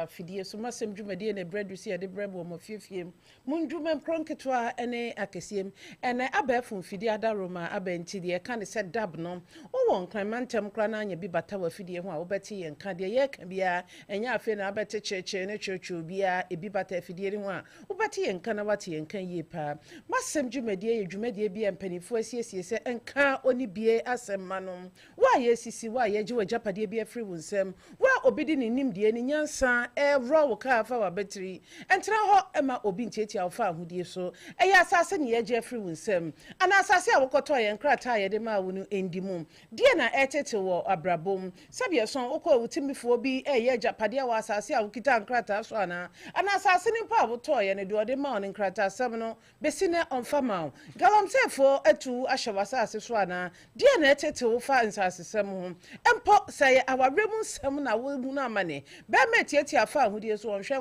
fidie so masem dwumade na bread si de bread wo mafifiem mundwuma mpronketwa ene akesiem ene abafun fidie adaroma abenti de ka ne se dab no wo nkran mantem kra na anya bi bata wa fidie ho a wo beti ye nka de ye ka bia enya afi na abete cheche ne cheche bia ebi bata fidie ho a wo beti ye nka na wate ye nka ye pa masem dwumade ye dwumade bia mpanifo asiesie se enka oni bie asem manom wa ye sisi wa ye je wa japade bia free wunsem wa obidi ni nimdie ni nyansa raw wo ka fa wa battery entra ho ema obi ntiatia wo fa ahudie so eya asase ne ye je free wunsem ana asase a wo koto ye nkrata ye de ma wo nu endimum die na etete wo abrabom sabia son wo ko wutimifo bi ye japade wa asase a wo kita nkrata so ana asase ni pa wo to ye ne de ode ma wo nkrata sam no besi ne onfama galamsefo atu ahyewasa asase so ana die na etete wo fa nsase sam ho empo say awaremu sam na wo mu na amane be metiati afa ahudie so onhwe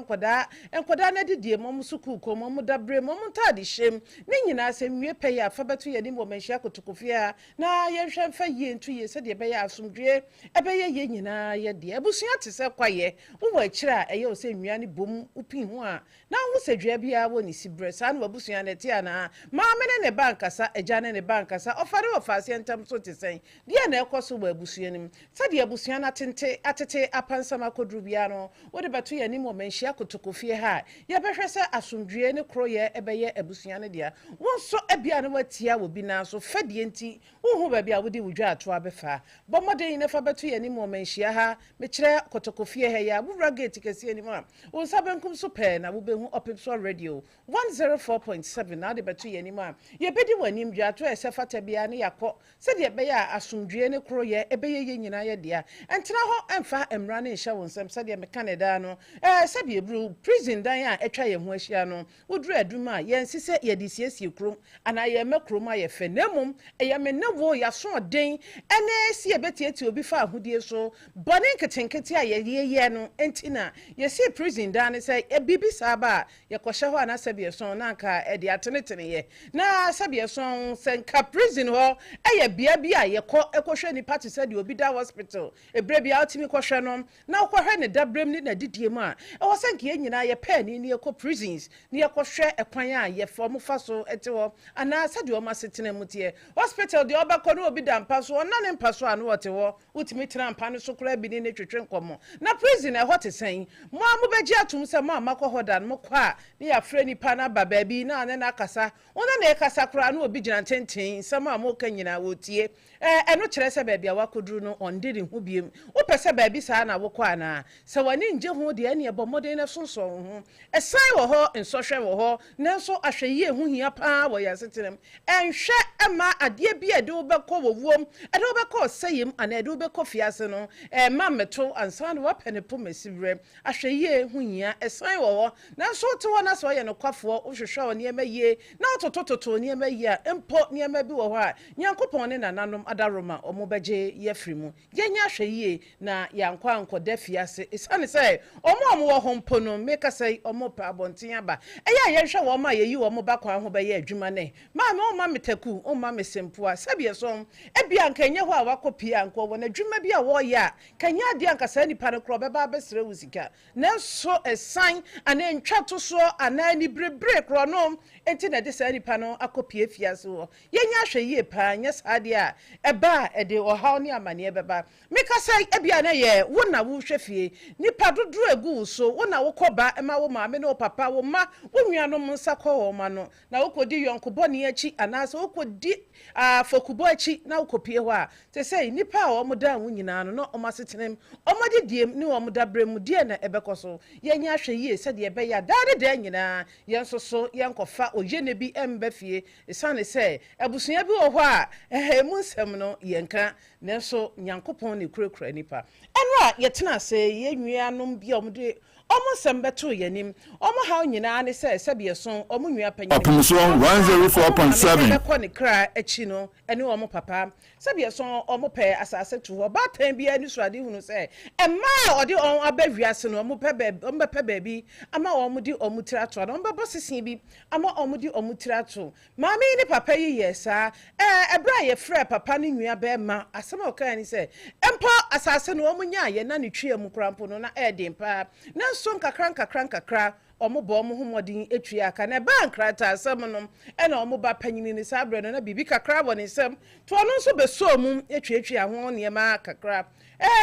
enkoda na didie mom suku ko mom dabre mom tade hyem ne nyina asem wie pɛ ya afa beto ye ni mo manhia kotokofia na ye hwɛ mfa yie ntu ye sɛ de be ya asomdwe ebe ye nyina ye de abusua te sɛ kwaye wo akira eye o sɛ nwia ne bom upin ho a na wo sɛdua bia wo ni sibre sa na abusua ne te ana maame ne bankasa agya ne bankasa ofare wo faase ntam so te sɛn de na ekoso wo abusua nim sɛ de abusua na atete apansama kodru bia no wo de beto ye ni mo manhia kotokofie ha ye behwɛ sɛ asomdwe ne kroye ebe ye abusua ne dia wo so ebia ne watia wo bi na so fadie nti wo hu ba bia wo de wudwa ato abefa bomoden ne fa beto ye ni mo manhia ha me kire kotokofie ha ya wo ragate kese ni ma wo sabenkum so pɛ na wo behu Opemsuo radio 104.7 na de beto ye ni ma ye bedi wanim dwa to ese fata bia ne yakɔ sɛ de ebe ya asomdwe ne kroye ebe ye nyina ye dia entra ho emfa emra ne hye wo nsem sɛ de me Canada no sɛ bi ebru prison dan a etwa ye ho ahia no woduru aduma ye nsise ye de siesie krom ana ye makrom a ye fe namum ye me nawo ya so den ene si ebetieti obi fa ahodie so bone nketenkete a ye no entina ye si prison dan ne sɛ bibi saba ye kɔhye ho ana sɛ bi so na nka e de atenetene ye na sɛ bi so senka prison ho ye bia bia ye ekɔhwe ni party sɛ de obi da hospital ebre bia otimi kɔhwe no na kɔhwe ne dabrem ni na didie mu a ɛwɔ sɛ nke nyina ye pɛ ni ekɔ prisons ni ekɔhwe ekwan a ye fo mo fa so ete ho ana sɛ de o ma setena mutie hospital de obakɔ no obi da mpa so ɔna ne mpa so ano wɔte ho utimi tena mpa no so kora bi ni ne twetwe nkɔmɔ na prison ɛhɔ te sɛn mo amu begye atum sɛ mo amakɔ hɔ da mo kɔ a ne ya frɛ ni pa na ba baabi na ne na akasa ona na ekasa kora no obi gyina tenten sɛ mo amoka nyina wotie ɛno kyerɛ sɛ baabi a wakoduru no ɔndiri ho biem wo pɛ sɛ baabi saa na wokɔ ana sɛ wani nje ho de ne ɛbɔmɔden na sonson ho ɛsan wɔ hɔ nsɔhwɛ wɔ hɔ nanso ahwɛyie ho hia paa wɔ yasetenam ɛnhwɛ ɛma adeɛ bi a de wo bɛkɔ wɔ wuom ɛde wo bɛkɔ sɛyem ana ɛde wo bɛkɔ fiase no ɛma meto ansan no wapɛ ne pom asibrɛ ahwɛyie ho hia ɛsan wɔ hɔ nanso te hɔ na sɛ ɔyɛ no kwafoɔ wo hwehwɛ wɔ nneɛma yie na wototototo nneɛma yie a mpo nneɛma bi wɔ hɔ a nyankopɔn ne nananom adaroma ɔmo bɛgye yɛfiri mu yɛnya ahwɛyie na yankɔ ankɔda fiase isane sɛ omo wɔ ho mpo no meka sɛ omo pa abonten aba ɛyɛ yɛhwɛ wɔ ma yɛyi wɔ mo ba kwan ho bɛyɛ adwuma ne ma me o ma metaku o ma me sempoa sabie so ebia nka nyɛ hɔ a wakɔpie ankɔ wɔ na adwuma bi a wɔyɛ a kanya ade anka saa nipa no korɔ bɛba bɛsrɛ wo sika nanso ɛsan ana ntwa to so ana ni brebre korɔ no enti na de saa nipa no akɔpie fiase wɔ yɛnya ahwɛyie pa nyɛ saa de a ɛba ɛde ɔhaw ne amane bɛba meka sɛ ebia na yɛ wo na wo hwɛ fie nipa dodo egu so wo na wo kɔba ema wo maame ne wo papa wo ma wo nuanom nsa kɔ wo ma no na wo kodi yonkobɔ ne akyi anaasɛ wo kodi fokubɔ akyi na wo kopie hɔ a te sɛ nipa a wo da wo nyinaa no na o ma setenem o ma de diem ne wo dabrɛ mu die na ɛbɛkɔ so yɛnya hwɛ yie sɛ de ɛbɛya daade da nyinaa yɛn so yɛnkɔfa oye ne bi ɛmba fie esane sɛ abusua bi wɔ hɔ a mu nsɛm no yɛnka nanso nyankopɔn ne kurakura nipa ɛno a yɛtena sɛ yɛnnuanom bi a ɔmde ɔmo nsɛm bɛto yɛnim ɔmo haw nyinaa ne sɛ sɛbie so ɔmo nnua panyin Opemsuo 104.7 bɛkɔ ne kra akyi no ɛne ɔmo papa sɛbie so ɔmo pɛ asase to hɔ baatan bi ani so ade hunu sɛ ɛma a ɔde ɔmo aba wiase no ɔmo bɛpɛ baabi ama ɔmo di ɔmo tirato na ɔmo bɛbɔ sisi bi ama ɔmo di ɔmo tirato maame ne papa yi yɛ saa ɛbra yɛ frɛ papa ne nnua bɛma asɛm a ɔka ni sɛ ɛmpa asase no ɔmo nya yɛ na ne twie mu krampo no na ɛden pa na so nkakra omo bo omo homodin etwie aka na ba nkrata asem no ɛna omo ba panyini ne sabre no na bibi kakra wɔ ne nsam to ɔno nso beso mu etwie aho ne ma kakra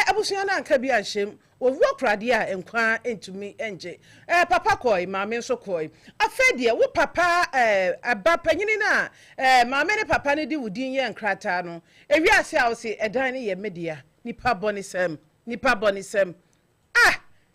abusua na anka bi anhyem owu okrade a enkwa entumi enje papa koi maame nso koi afedie wo papa aba panyini na maame ne papa ne di wudin ye nkrata no ewi ase a wo se edan ne ye media nipa bonisem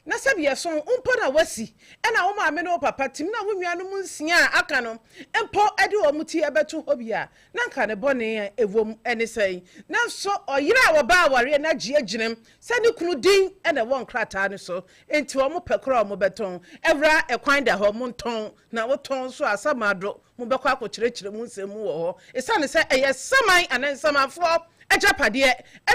na sabi yeso umpo na wasi na wo maame no papa tim na wo nua no munsia aka no empo ade wo muti ebeto hobia na nka ne bone ewom ene sei na so oyira wo ba aware na gie ginem se ne kunu din na wo nkrata ne so enti wo mo pekro mo beton evra ekwan da ho mo nton na wo ton so asamado mo bekọ akokyerechire mu nsem wo ho esane se eye saman anan samafo ejapade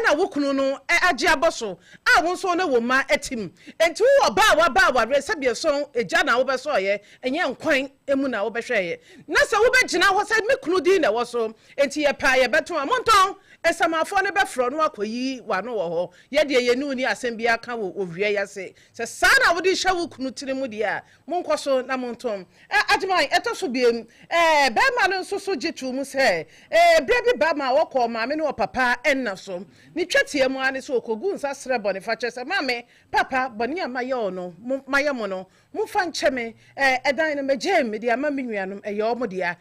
na wokunu no agye aboso a wonso na wo ma etim enti wo ba wa resabie so eja na wo beso ye enye nkwan emu na wo behweye na se wo begina ho se mekunu din na wo so enti ye pa ye beto amonton esamafo ne befro no akoyi wa no wo ho ye de ye nu ni asem bia ka wo owie ya se sana wo di hwa wokunu tiri mu dia monkoso na monton ajiman etoso biem be ma no nso so gitu mu se brebi ba ma wo ko ma me no papa enna so ni twetie mu ane so okogu nsa sre bone fa chese mame papa bone amaye ono maye mo no mu fa ncheme edan no megem me dia ma menuanom eye omo dia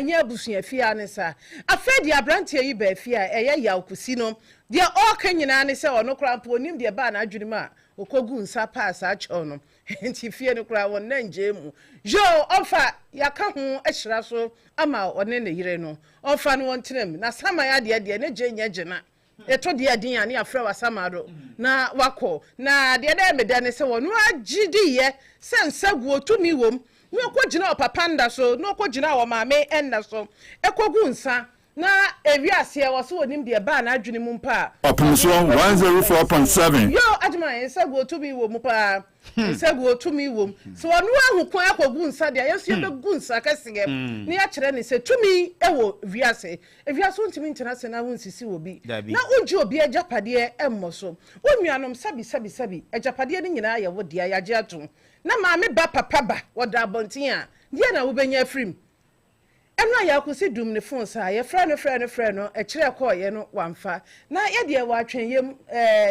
nya abusua fie ane sa afedi abrante yi ba fie eye ya okusi no dia o kanyina ane se ono krampo onim dia ba na adwunim a okogu nsa pass a cho no enti fie no kra won na njemu jo ofa yaka ho ehira so ama one ne yire no ofa no wontenem na sama ya de ne genya eto de adin ya ne afra wasamado na wako na de meda ne se wonu agidiye se nsagu otumi wom no kogina papa nda so no kogina wo maame enna so ekogu nsa na ewiase wo so onim de ba na adwene mu mpa Opemsuo 104.7 yo adwuma nsagu otumi wom pa nsagu otumi wom so wonu ahukon akogu nsa de yesu ebegu nsa kasege ne ya kire ne se tumi ewo wiase ewiase ntimi ntena na wo nsisi obi na unji obi ajapade emmo so onuanom sabi ajapade ne nyina ye wo dia ya ato na maame ba papa ba woda abonten a dia na wo benya afrim emna ya kusi dum ne phone sa ye frɛ no kire kɔ ye no wamfa na ye de wa atwen yem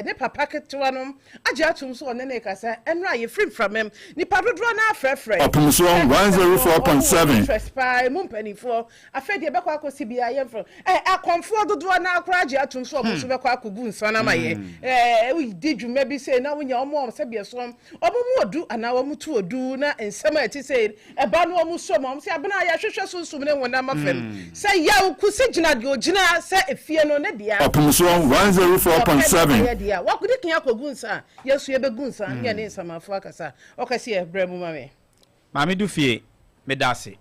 ne papa ketwa no agye atum so one ne kasa emra ye free from him ni padodro na afrɛfrɛ Opemsuo 104.7 trespa mu mpanifo afɛde be kɔ akosi bia ye mfo akonfo dodo na akora agye atum so omo so be kɔ akogu nsa na maye we di dwuma bi say na wonya omo se bia so omo mu odu ana wo mu tu odu na ensem ati say eba no omo so omo se abena ya hwehwɛ sunsum ne wona mafem say ya ukusi gina de ogina say efie no ne dia Opemsuo 104.7 ya dia wakudi kin akogu nsa yesu ebegu nsa ya ne nsamafo akasa okase e brɛ mu mame du fie medase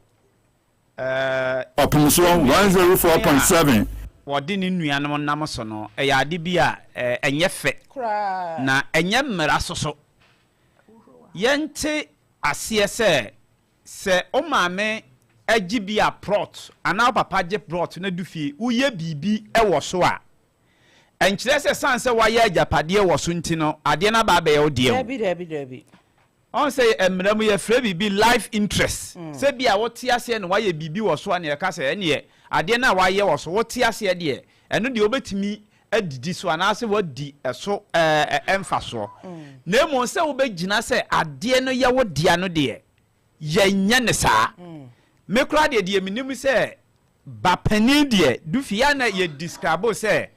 Opemsuo 104.7 wodi ne nuanom nam so no ya ade bi a enye fe na enye mmara soso yente asiye se o maame agi bi a prot ana papa je prot na du fie uye bibi ewo so a enkyere se sanse waye agapade ewo so ntino ade na ba ba ye ode dabi on say emramu ye frɛ bibi life interest se bia wote ase ne waye bibi wo so a ne ka se ene ade na waye wo so wote ase de eno de obetimi adidi so ana se wadi eso emfa so na emo se wo begina se ade no ye wo dia no de ye nya ne saa me kura de minim se bapani de du fia na ye describe se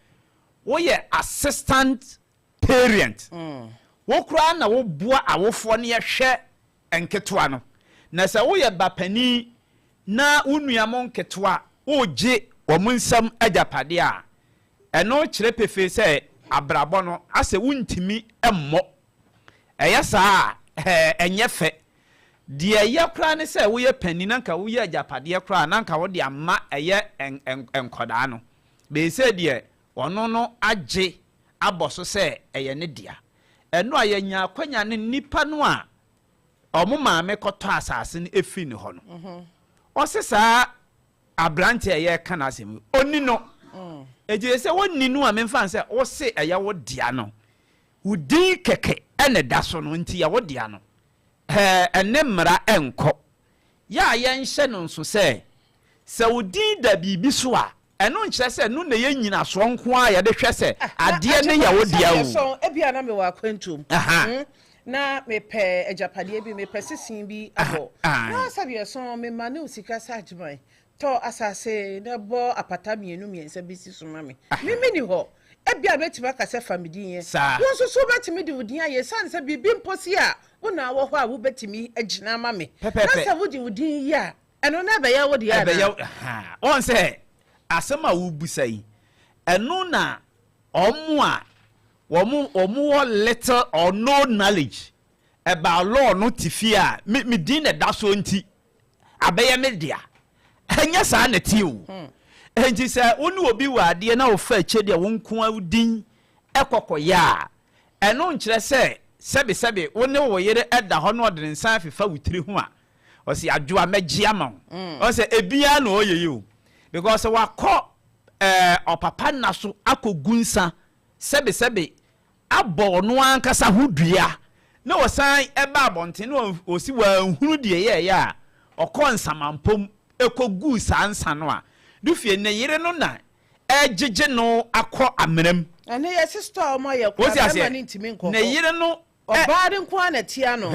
wo ye assistant parent wo kura na wo boa awofo ne ye hwe enketoa no na se wo ye bapani na unuamon nketoa wo je omunsam agapade a eno kire pefe se abrabo no ase wuntimi emmo eye saa enye fe de ye kura ne se wo ye pani nanka wo ye agapade kura nanka wo de ama eye enkoda no be se de ono no age aboso se eye ne dia eno ayanya akwanya ne nipa no a omo maame kɔtɔ asase ne efi ne hɔ no osesa abrante eye kana asem oni no eje se wonni no a memfa se wo se eye wo dia no wudi keke ene da so no nti ya wodia no ene mmara enko ya yenhye no nso se wudi da bibi so a eno nkyere se no na yenyina so nko a ya de hwe se ade ne ya wodia o so ebia na me wa kwantum na me pe ejapade bi me pe sisin bi abo na sabe so me ma ne usika sajman to asase na bo apata mienu miensa bi si so ma me ni ho ebia betima ka se family yen won so betimi de wudin aye san se bibi mposi a wona wo ho a wo betimi agina ma me na se wo de wudin yi a eno na be ya wo de ya on se asema wo busai eno na omo a omo little or no knowledge about law no tifia me din na da so nti abeye media enya sa na ti o enti se onu obi wa ade na wo fa achede wo nko awdin ekokoya eno nkyere se sebe wone wo yere eda ho no de nsan fefa wutiri ho a o se adwoa magi ama o se ebia na oyeye o because wakọ opapa na so akogunsa sebe abo no ankasa hodua na wosan eba abonten no osi wa hunu de ye ya okonsamambom ekogu sansa no a dufie ne yire no na ejije no akọ amram ane ye sister o ma ye kwa ma ni ntimi nkoko ne yire no obaade nko na tia no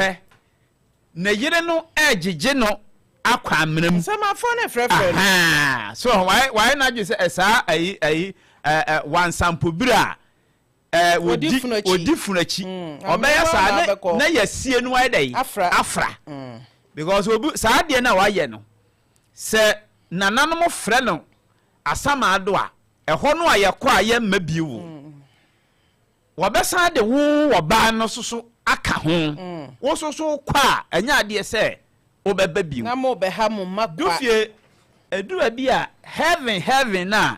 ne yire no ejije no akọ amram sama fo na frefre so why na ju se esa ayi wansampo bira odi funachi obeya sa na yasie no why dey afra because obu sa de na wa ye no se nananom frɛ no asama ado a ɛhɔ no a yɛkɔ a yɛ mabie wo wɔbɛsan de wo wɔba no soso aka ho wo soso kɔ a ɛnya adeɛ sɛ wobɛba bio na mo bɛha mo makwa dufie edura bi a heaven na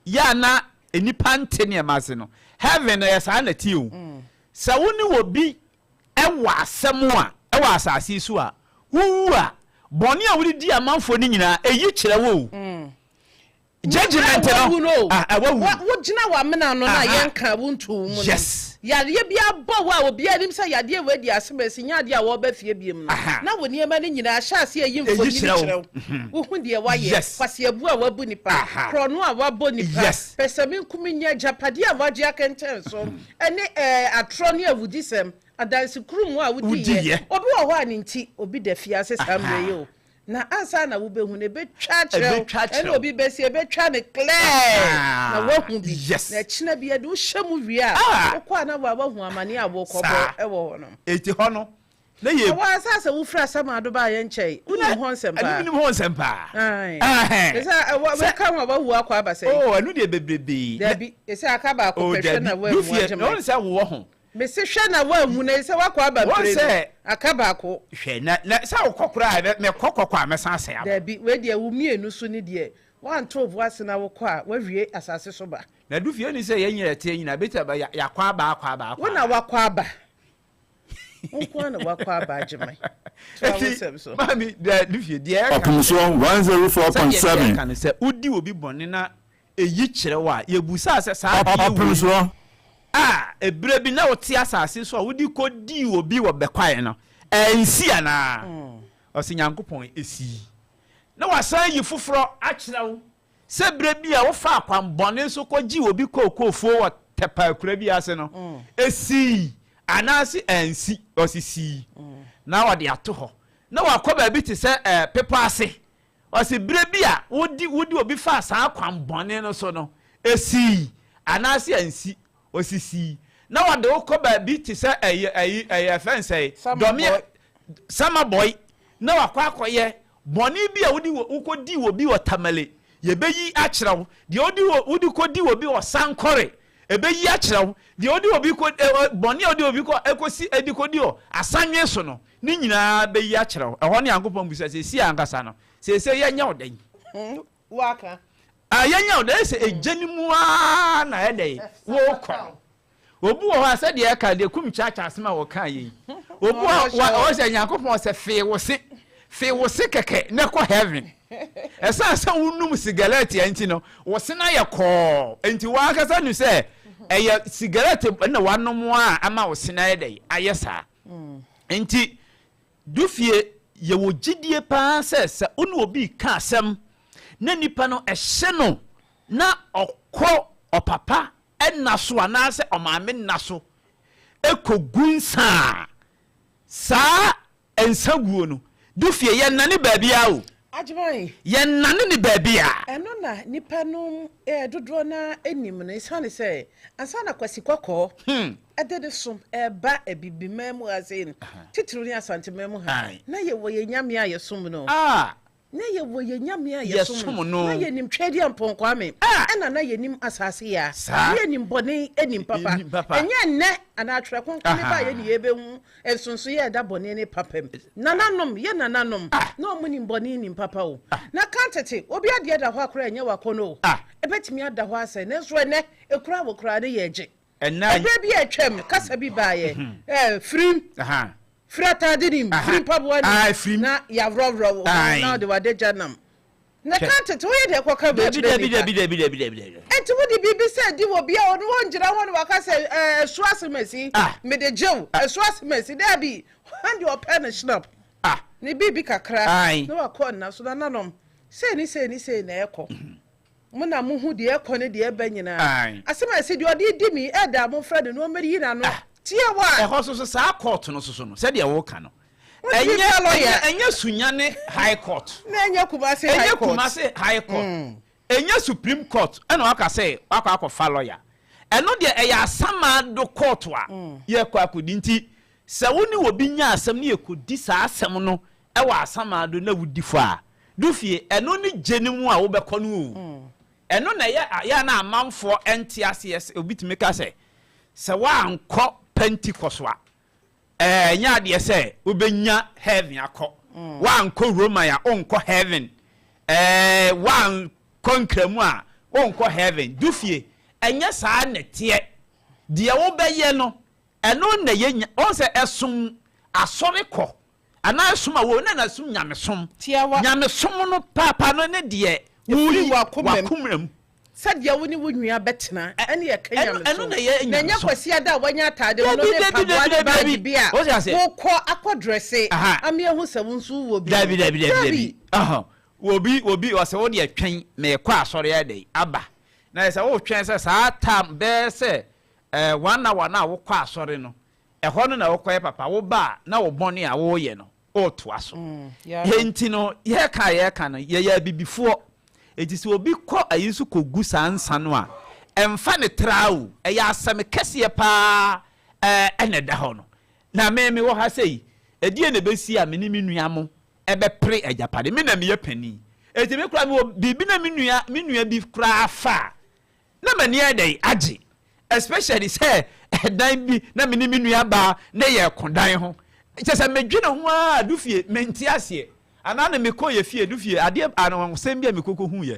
ya na enipa nte ne ma se no heaven na yɛsa na ti o sɛ wo ni obi ɛwɔ asɛm a ɛwɔ asase so a wo a boni a wudi di amanfo ni nyina eyi kyerɛ wo judgment no wo gina wa mena no na yenka wonto mu yes yade bia bɔ wa obi anim sɛ yade we di asebesi nyade a wo ba fie biem no na wo niema ni nyina hyase eyi mfo ni kyerɛ wo hu de waye kwase abu a wabu nipa krono a wabɔ nipa pesami nkumi nya japade a waje akenten so ɛne atro ne awudisɛm adansi krum a wudi ye obi wo ho aninti obi da fiase samre yo na ansa na wo behu ne betwa kyerɛ ene obi besi betwa ne clear na wahu bi na kyina bi ade wo hyɛmu wi a wokɔ na wahu amane a wo kɔbɔ ɛwɔ ho no eti ho no na ye wa asase wo fra sama do ba ye nkyɛi woni ho nsɛmpa ani ho nsɛmpa esa we kan wa wahu akɔ abasɛ anu de bebrebe da bi esa aka ba akɔ pɛhwɛ na wa mu agema no sɛ wo ho me se hwɛ na wa mu na sɛ wakɔ aba pere aka ba akɔ hwɛ na sɛ wo kokora me kokokɔ a mɛsan sɛ da bi we de wo mienu so ni de wan to bo ase na wo kɔ a wa wie asase so ba na du fie ni sɛ yɛnyɛ tie nyina beta ba yakɔ aba wo na wakɔ aba wo na wakɔ aba agema mami du fie de Opemsuo 104.7 kan sɛ udi obi bɔne na eyi kyerɛ wa yebusa sɛ saa Opemsuo ebire bi na wote asase so a wodi kodi obi wo bekwae no ensi ana osi nyankopon esi na wasan yi foforo akyerɛw sɛ bire bi a wo fa akwambɔne so koji obi kokofo wo tepa kura bi ase no esi anasi ensi osisi na wode ato hɔ na wakɔ bi te sɛ pepa ase osi bire bi a wodi obi fa saa akwambɔne no so no esi anasi ensi osisi na wade wokɔ baabi te sɛ ɛyɛ fɛnsɛ dɔme sama boy na wakɔ akɔyɛ bɔne bi a wokɔdi wɔ bi wɔ tamale yɛbɛyi akyerɛw deɛ wodi kɔdi wɔ bi wɔ sankɔre ɛbɛyi akyerɛw deɛ wodi wɔ bi bɔne a wodi wɔ bi ɛkɔsi adi kɔdi wɔ asanwe so no ne nyinaa bɛyi akyerɛw ɛhɔ ne Yankopɔn bisa sɛ si ankasa no sɛ yɛnyɛ wo den waka yɛnyɛ wo den sɛ ɛgyani mu a na ɛdɛ wokɔ obu wo ha said ye ka de kum chacha asema wo kan yi obu wo se Nyankopon se fe wo se keke ne ko heaven esa wunum sigalati anti no wo se na ye ko enti wa akasa nu se eya cigarette na wanom a ama wo sena dey ayesa enti dufie ye wo gidie pa se onu obi ka asem na nipa no ehye no na okọ opapa enaso anase omame naso ekogunsa sa ensaguo no dufie ye nane baabia o Ajimai ye nane ni baabia eno na nipa no dodo na enim no isane se ansa na kwasi kokko edede som eba ebibimam azin titru ni asante mem ha na ye wo ye nyame aye som no na ye wo ye nyame aye som no na ye nim twedi amponko ame ena na ye nim asase ya ye nim bone enim papa enya nne ana atwere konkon ba ye ni ebehu ensunsu ye da bone ne papam nananom ye nananom na omunim bone nim papa o na kantete obi ade da ho akora enya wakono ebetimi ada ho ase ne so ne ekura wo kura ne ye gye ena bi atwam kasa bi baaye frim frata dinim frim pabwa ni na ya vrov na de wade janam na kantete wo ye de koka bi enti wo di bibi se di wo bia wo no ngira wo no waka se suasemesi me de jew suasemesi da bi hand your pen snap ni bibi kakra na wakọ na so na nanom se ni na ekọ muna muhu de ekọ ne de eba nyina asema se de odi di mi eda mo frede no meri yina no tie wa ho so sa court no so no se de wo ka no enye sunyane high court na enye kumase high court enye supreme court ena waka say akọ lawyer eno de eya asama do court wa ye kọ akodi nti se woni obi nya asem ne ekodi sa asem no ewa asama do na wudi fo a dufie eno ni genimu a wo bekọ no eno na ya na amanfo entiases obitime ka se wa ankọ Pentecost wa nya de se obenya heaven akọ wa ankọ Roma ya onkọ heaven wa ankọ nkramu a onkọ heaven dufie enya saa netie de wo beye no eno na ye on se esum asore kọ ana esum a wo na sum nyamesom nyamesom no papa no ne de wuri wakumram sadia woni wonua betena ene ye kanya eno na nya kwasi ada wanya atade no ne pabwa ba bia wo kọ akodresse amia hu sewunsu wo bi dabi wobi wase wo de atwen me kọ asore ya dai aba na se wo twen se sa tam be se wana wo kọ asore no eho no na wo kọ papa wo ba na wo bone a wo ye no o to aso henti no ye ka no ye ya bibifo etisi obi kọ ayisu kogu sansa no a emfa ne trawo eya asem kese pa ene da ho no na me wo ha sei edie ne besi a me ni menua mo ebe pre ajapade me na me ye pani eti me kura me bibi na menua bi kura afa na mani edai age especially say edan bi na me ni menua ba na ye kodan ho kyese medwene ho a dufie menti ase anana me ko ye fie dufie ade anwonsem bia me koko hu ye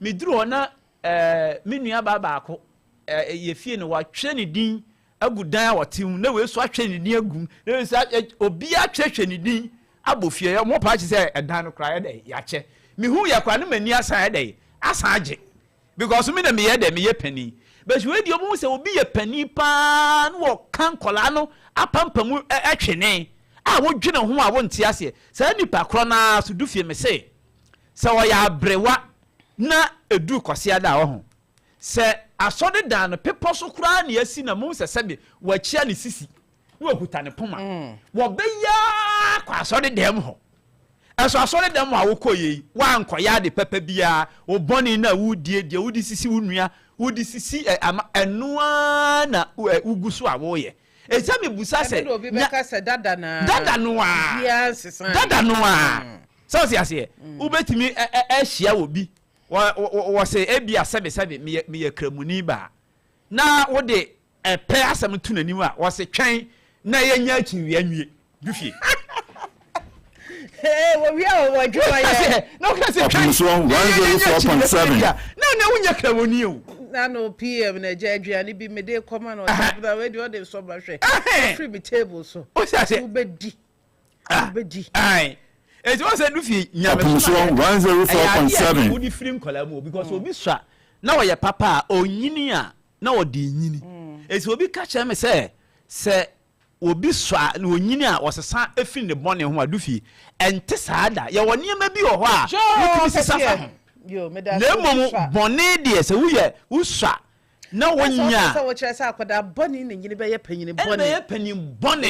me duru ona menua ba ko ye fie no wa twe ne din agudan a wotim na we so atwe ne din agum na we so obi atwe ne din abofie ye mo pa chi se edan no kra ye dey ya che me hu ye kwa no mani asan ye dey asan age because me na me ye dey me ye pani but we di omo se obi ye pani pa no wo kan kola no apampamu atwene a wo dwene ho a wo ntia se sa nipa kro na so dufie me se wo ya brewa na edu kwase ada wo ho se asode dan no pepo so kra na asi na mo se sebe wa chia ne sisi wo okuta ne poma wo beya kwa asode dem ho eso asode dem a wo koyi wa ankoya de pepa bia wo boni na wudie de wudi sisi wunua wudi sisi enoa na ugusu a wo ye ejami busa se obi beka se dada no a so si ase ubetimi ehia obi wo se ebia sebe me ye kramuni ba na wo de epe asem tu nanim a wo se twen na ye nya chiwi anwie dufie wo wi a wo dwuma ye no ka se twen Opemsuo 104.7 na wo nya kramuni o na no PM na jadua ni bi mede koma no da we de so ba hwe free me table so o se ase ubedi ai eti wo se dufie nya me Opemsuo 104.7 wo di free nkola mu because obi swa na wo ye papa onyini a na odi nyini esi obi ka che me se obi so a na onyini a wosesa efin ne bone ho adufi ente saada ye woni ma bi wo ho a yetimi sisa yo me da na mom bone de se wo na wonya so wo kire sa akoda bone ne nyini be ye panyini bone be ye panyin bone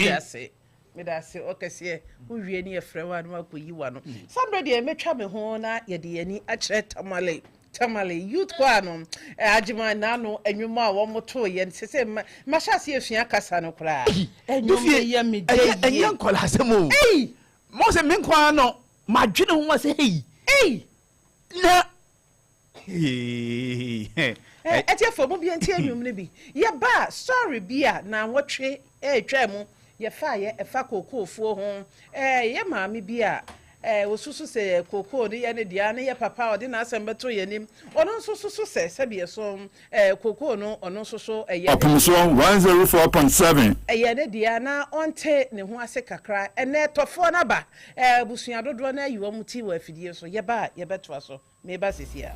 me da se okese wo wie ne ye frewa no akoyi wa no somebody e metwa me ho na ye de yani a kire tamale youth kwano ajima nano enwuma wo moto ye sese mashase efia kasa no kra enwuma ye me dey enye nkola asemo mo se me nkwa no madwene ho ma se na etie fo mo bi enti enwum ne bi ye ba sorry bia na wotwe twa mu ye fa ye efa kokofuo ho ye maami bia osusu se koko de ye ne dia ne ye papa o de na asembeto ye nim ono susu se sebie so koko no ono susu ye Opemsuo 104.7 ye ne dia na onte ne ho ase kakra ene tofo na ba busua dodo na yiwo muti wa afidie so ye ba ye beto so me ba sesia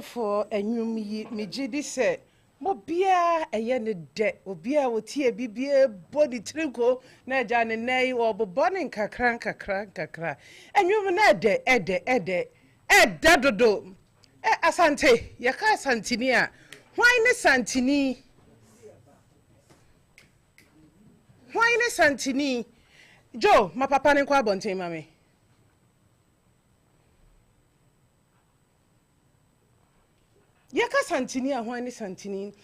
for enwum yi megye di se mo bia eye ne de obia wotie bibia body trinko na agya ne nai wo bobɔ ne nkakra enwum na ede dodo asante ye ka santini a hwan ne santini jo ma papa ne kwa abonten mame Yaka santini a hwan ne santini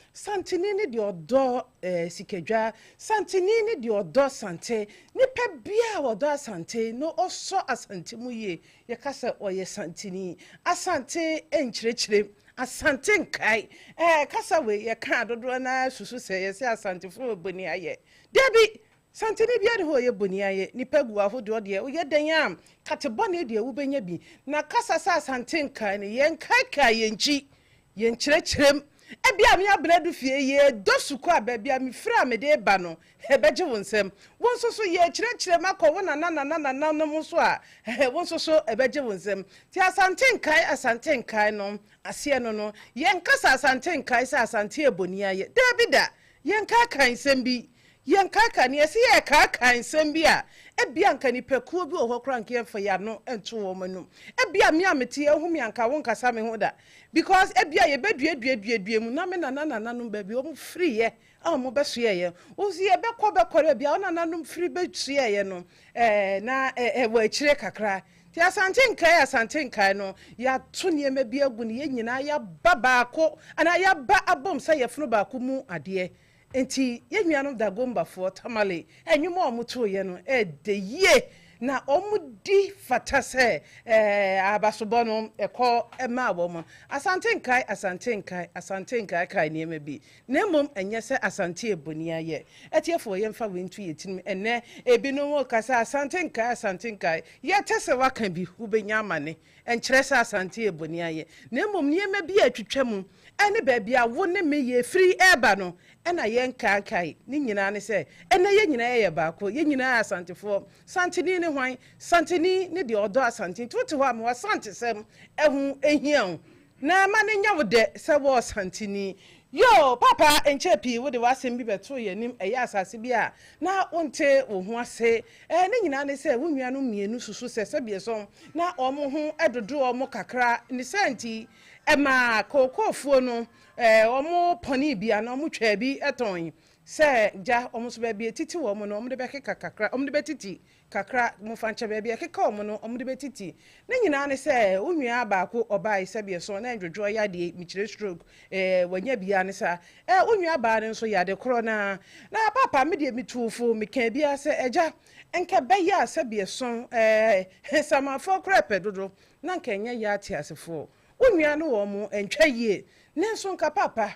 ne de odo sikadwa santini ne de odo sante nipa bia odo asante no oso asante mu ye yaka se oye santini asante enkyerechire asante nkai kasa we yaka dodo na susu se ye se asante fo boni aye debi santini bia de ho ye boni aye nipa gu ahodo de o ye dan am katebone de wo benya bi na kasa sa asante nkai ne ye nkai yenchi yenkyerɛkyerɛm ebia me abradu fie ye dosuko ababia me fra me de ba no ebeje wonsem wonso so ye kyerɛkyerɛm akɔ wona na no so a wonso so ebeje wonsem ti asante nkai no ase no yenkasa asante nkai sa asante ebonia ye dabida yenka kan sem bi yenka kan ye se ye ka kan sem bi a ebia nka ni pekuo bi ohɔ kra nka yemfa ya no ento wo manum ebia me amete ehum yanka won kasa me ho da because ebia ye bedue mu na me na no ba bi o mu free ye a mo beso ye o si ye bekɔ bia o na no free beso ye no na wo akire kakra ti asante nkai no ya to ne ma bi agu ne ye nyina ya ba baako ana ya ba abom sa ye funu baako mu ade enti ye nuanom da gombafo tamale enwuma omuto ye no de ye na omudi fata se abasobo no ekọ ema awom asante nkai kai ne ma bi na mom enye se asante eboni aye etiefo ye mfa wentu yetim ene ebinom kasa asante nkai ye tese waka bi ubenya amane enkyere se asante eboni aye na mom ne ma bi atwetwam ene ba bia wo ne me ye free eba no ena ye nkai ni nyina ne se ena ye nyina ye baako ye nyina asantefo santini ne hwan santini ne de odo asantini tutu ho am wasante sem ehu ehian na ma ne nya wo de se wo santini yo papa enchepi wo de wasem bi beto ye nim eye asase bi a na wonte wo ho ase ne nyina ne se wo nua no mienu susu se bieso na omo ho edodo omo kakra ne santi ema kokofuo no omo poni bia na omo twa bi eton se ja omo so ba bi titi wo mo no omo de be keka kakra omo de be titi kakra mo fanche ba bi keka omo no omo de be titi ne nyina ne se onua baako obai se bieso na ndwodwo ya de michire stroke wanya bia ne sa onua ba ne nso ya de kro na papa me de mitufo me kan bia se eja enke be ya se bieso samafo krepe dodo na nka nya ya ti asefo onua no wo mo entwa yie nenso nka papa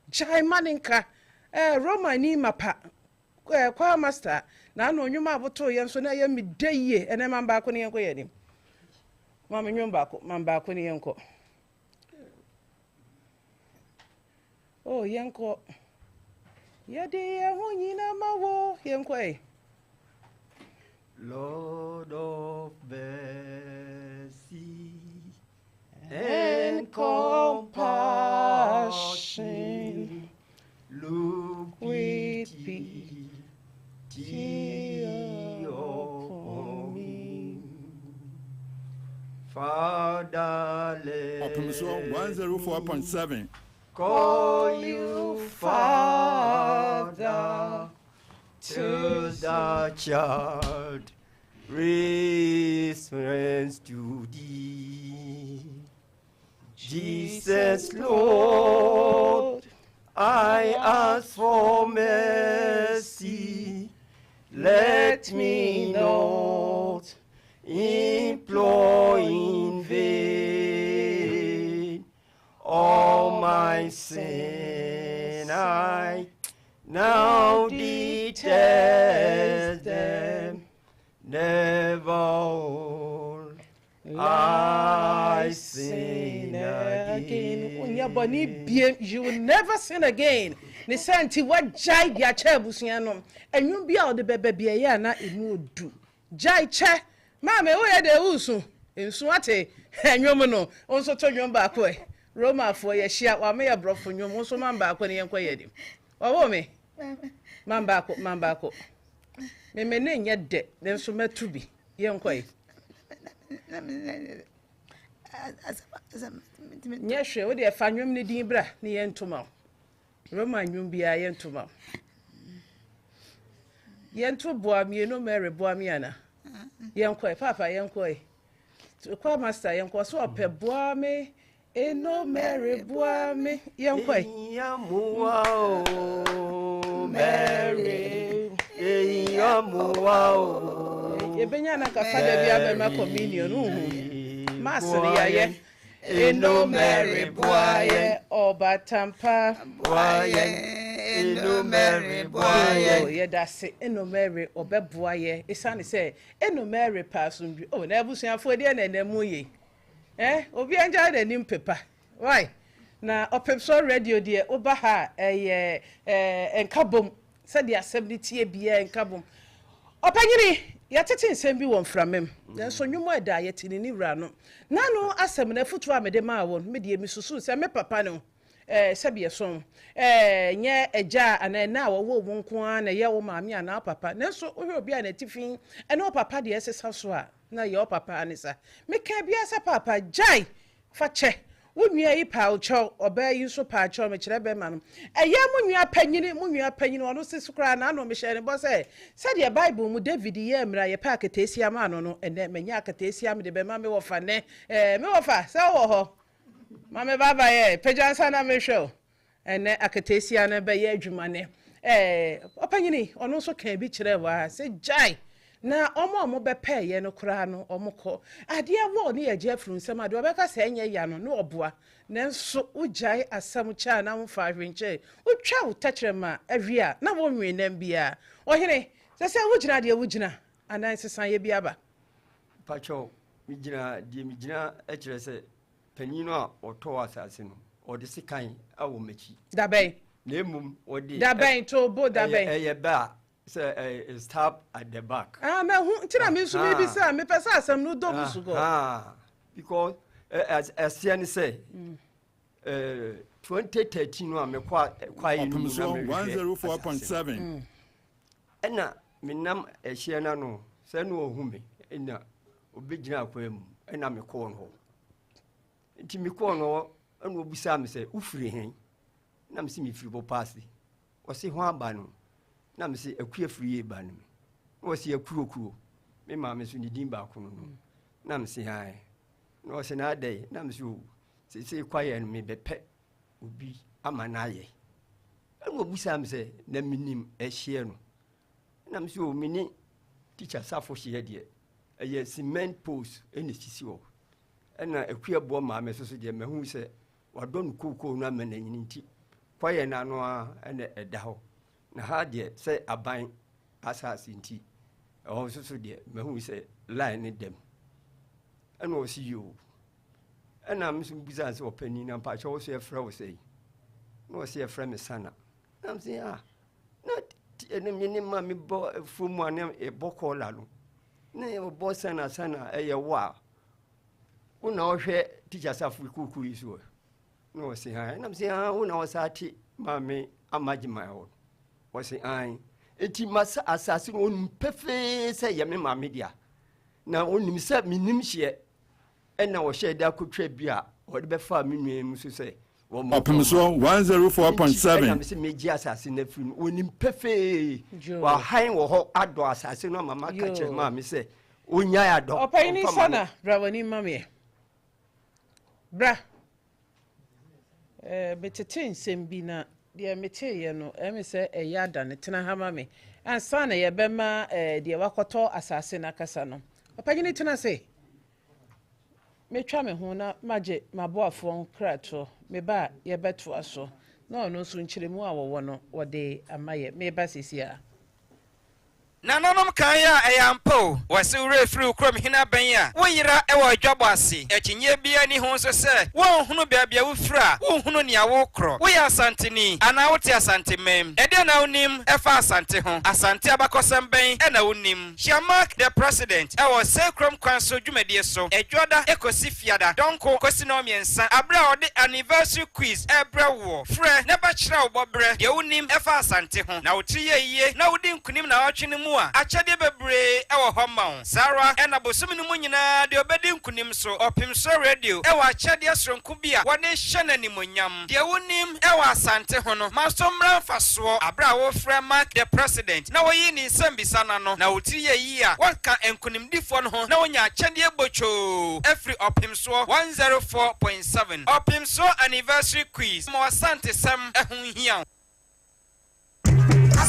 jai maninka Roma ni mapa kwa master na no nwuma aboto ye nso na ye mideye ene mamba ko ne yenko ye ni mama nwumba ko mamba ko ne yenko oh yenko ye de ye ho nyina mawo yenko Lord of mercy and compassion, look with pity upon me. Father, let Opemsuo 104.7 call you Father till the child responds to thee. Jesus, Lord, I ask for mercy. Let me not implore in vain. All my sin I now detest them. Never all I sin again. You will never sin again. Ne santi what jai dia cha busuanom enwum bia o de bebe ya na enu odu jai che ma me wo ye de usu ensu ate enwum no onso to nwum ba ko Roma for ye share wa me ya brofo nwom so man ba ko ne yenko ye dim. Wo me. Man ba ko. Me ne nya de, den so matu bi. Yenko ye. Nya hwe wo de fa nwom ne din bra ne yentoma. Roma nwom bia yentoma. Yentu boa mi no Mary boa mi ana. Yenko papa yenko. Kwa master yenko so ope boa me eno Mary boa me yenko. Yamuwa o Mary yamuwa o. Ye benya na ka fada bia be ma communion hu. Master ya ye eno Mary boa ye obatampa boa ye. Eno Mary boy ye da se eno Mary obeboa ye isane se eno Mary pasumbi o na abusuafo de na namu ye obi anja da nim pepa why na Opemsuo radio de oba ha enkabom se de assembly tie bia enkabom opanyini ya tete nsem bi won framem den so nwumo da ye tini ni wura no nanu asem na futu amede ma won me de misusu se me papa no sabi eson nye eja ana na wo nko an na ye wo maami ana papa na so wo obi ana tifin ena papa de esesa so a na ye papa anisa me ka bia sa papa jai fa che wo nua yi pa ucho oba yi so pa cho me kire be ma no eye mo nua panyini ono sesukra na no me hye ne bo se de bible mu David ye mra ye pa akatesia ma no no ene menya akatesia me de be ma me wo fa ne me wo fa se wo ho Mame baba ye pejansa na me show ene akatesia na be ye adwuma ne opanyini ono so kan bi kire wa se jai na omo be pe ye no kra no omko ade wo ne ye jefru nsem ade obeka se enye ya no no oboa nenso ujai asam cha na mfa hwenche utwa utachrema awia na wo nwe nam bia ohene se wugina de wugina anan sesan ye bia ba pacho mi gina e kire se panino a oto asase no ode sikan awo machi da ben na emum ode da ben to bo da ben ye ba say stop at the back me hu ntira me su me bi sa me pesa asam no do busu go because as you say 2013 no me kwa yi no 104.7 ena minam ehia na no se no ohume ena obegina akwa mu ena me ko no nti me ko no ena obusa me se ufiri hen na me se me firi bo pass o se ho aba no na me se akua firi e ba no o se akurokuo me ma me so ni din ba ko no na me se han no se na dai na me se kwaye no me bepe obi ama na ye ena obusa me se na minim ehie no na me se o mini teacher safo hye de eye cement post eni sisi o ena akua bo ma me so de me hu se wadon kokoo na me na nyini nti kwaye na no a ena eda ho na ha de se aban asase nti o so de me hu se line ne dem ena o si yo ena me so buza se opani na pa che wo so e fra wo sei no se e fra me sana na me se na ene me ma me bo fumu ane e boko la no na e bo sana e wa una o hwe teacher safu kuku iso no se ha na me se una o sa ti ma me amagima ho wo se an eti masa asase no pefe se ye me ma me dia na onim se minim hye ena wo hye da kotwa bia wo de be fa me nua mu so se Opemsuo 104.7 na me se meji asase na firi no onim pefe wa han wo ho ado asase no mama ka che ma me se onya ya do opayini sana brawani mame bra betete nsem bi na de mete ye no eme se eya da ne tena ha mame ansa na ye bema de wakoto asase na kasa no opayini tena se metwa me ho na maje maboafo krato me ba ye beto aso na ono so nkyeremu a wo no wode amaye me ba sisia Nanonom kan ya eyampo wase ure free ukrom hina ban ya woyira e wo adwabo ase ekinye bia ni ho so se wo hunu bia bia wo fra wo hunu ne awo kro wo ya asanteni ana wo te asantemem ede ɛna wonim ɛfa asante ho asante abakɔsɛm bɛn ɛna wonim Shamak the president ɛwɔ sekrom kwan so dwumadie so edwoda ekosi fiada donko kosi no miensa abra ode anniversary quiz ɛbrɛ wo frɛ ne ba kyerɛ wo bɔbrɛ de wonim ɛfa asante ho na wotri yeye na wodi nkunim na watwene mu a akyɛde bebree ɛwɔ hɔ ma wo sara ɛna bosom no mu nyinaa de obedi nkunim so Opemsuo radio ɛwɔ akyɛde asronko bi a wɔde hyɛ n'animonyam de wonim ɛwɔ asante ho no masomra fasoɔ abra wo frɛ Mark the president na woyi ni nsɛm bisa na no na wotri yeye a wɔka nkunimdifo no ho na wonya akyɛde bocho every Opemsuo 104.7 Opemsuo anniversary quiz mo asante sem ehun hia Me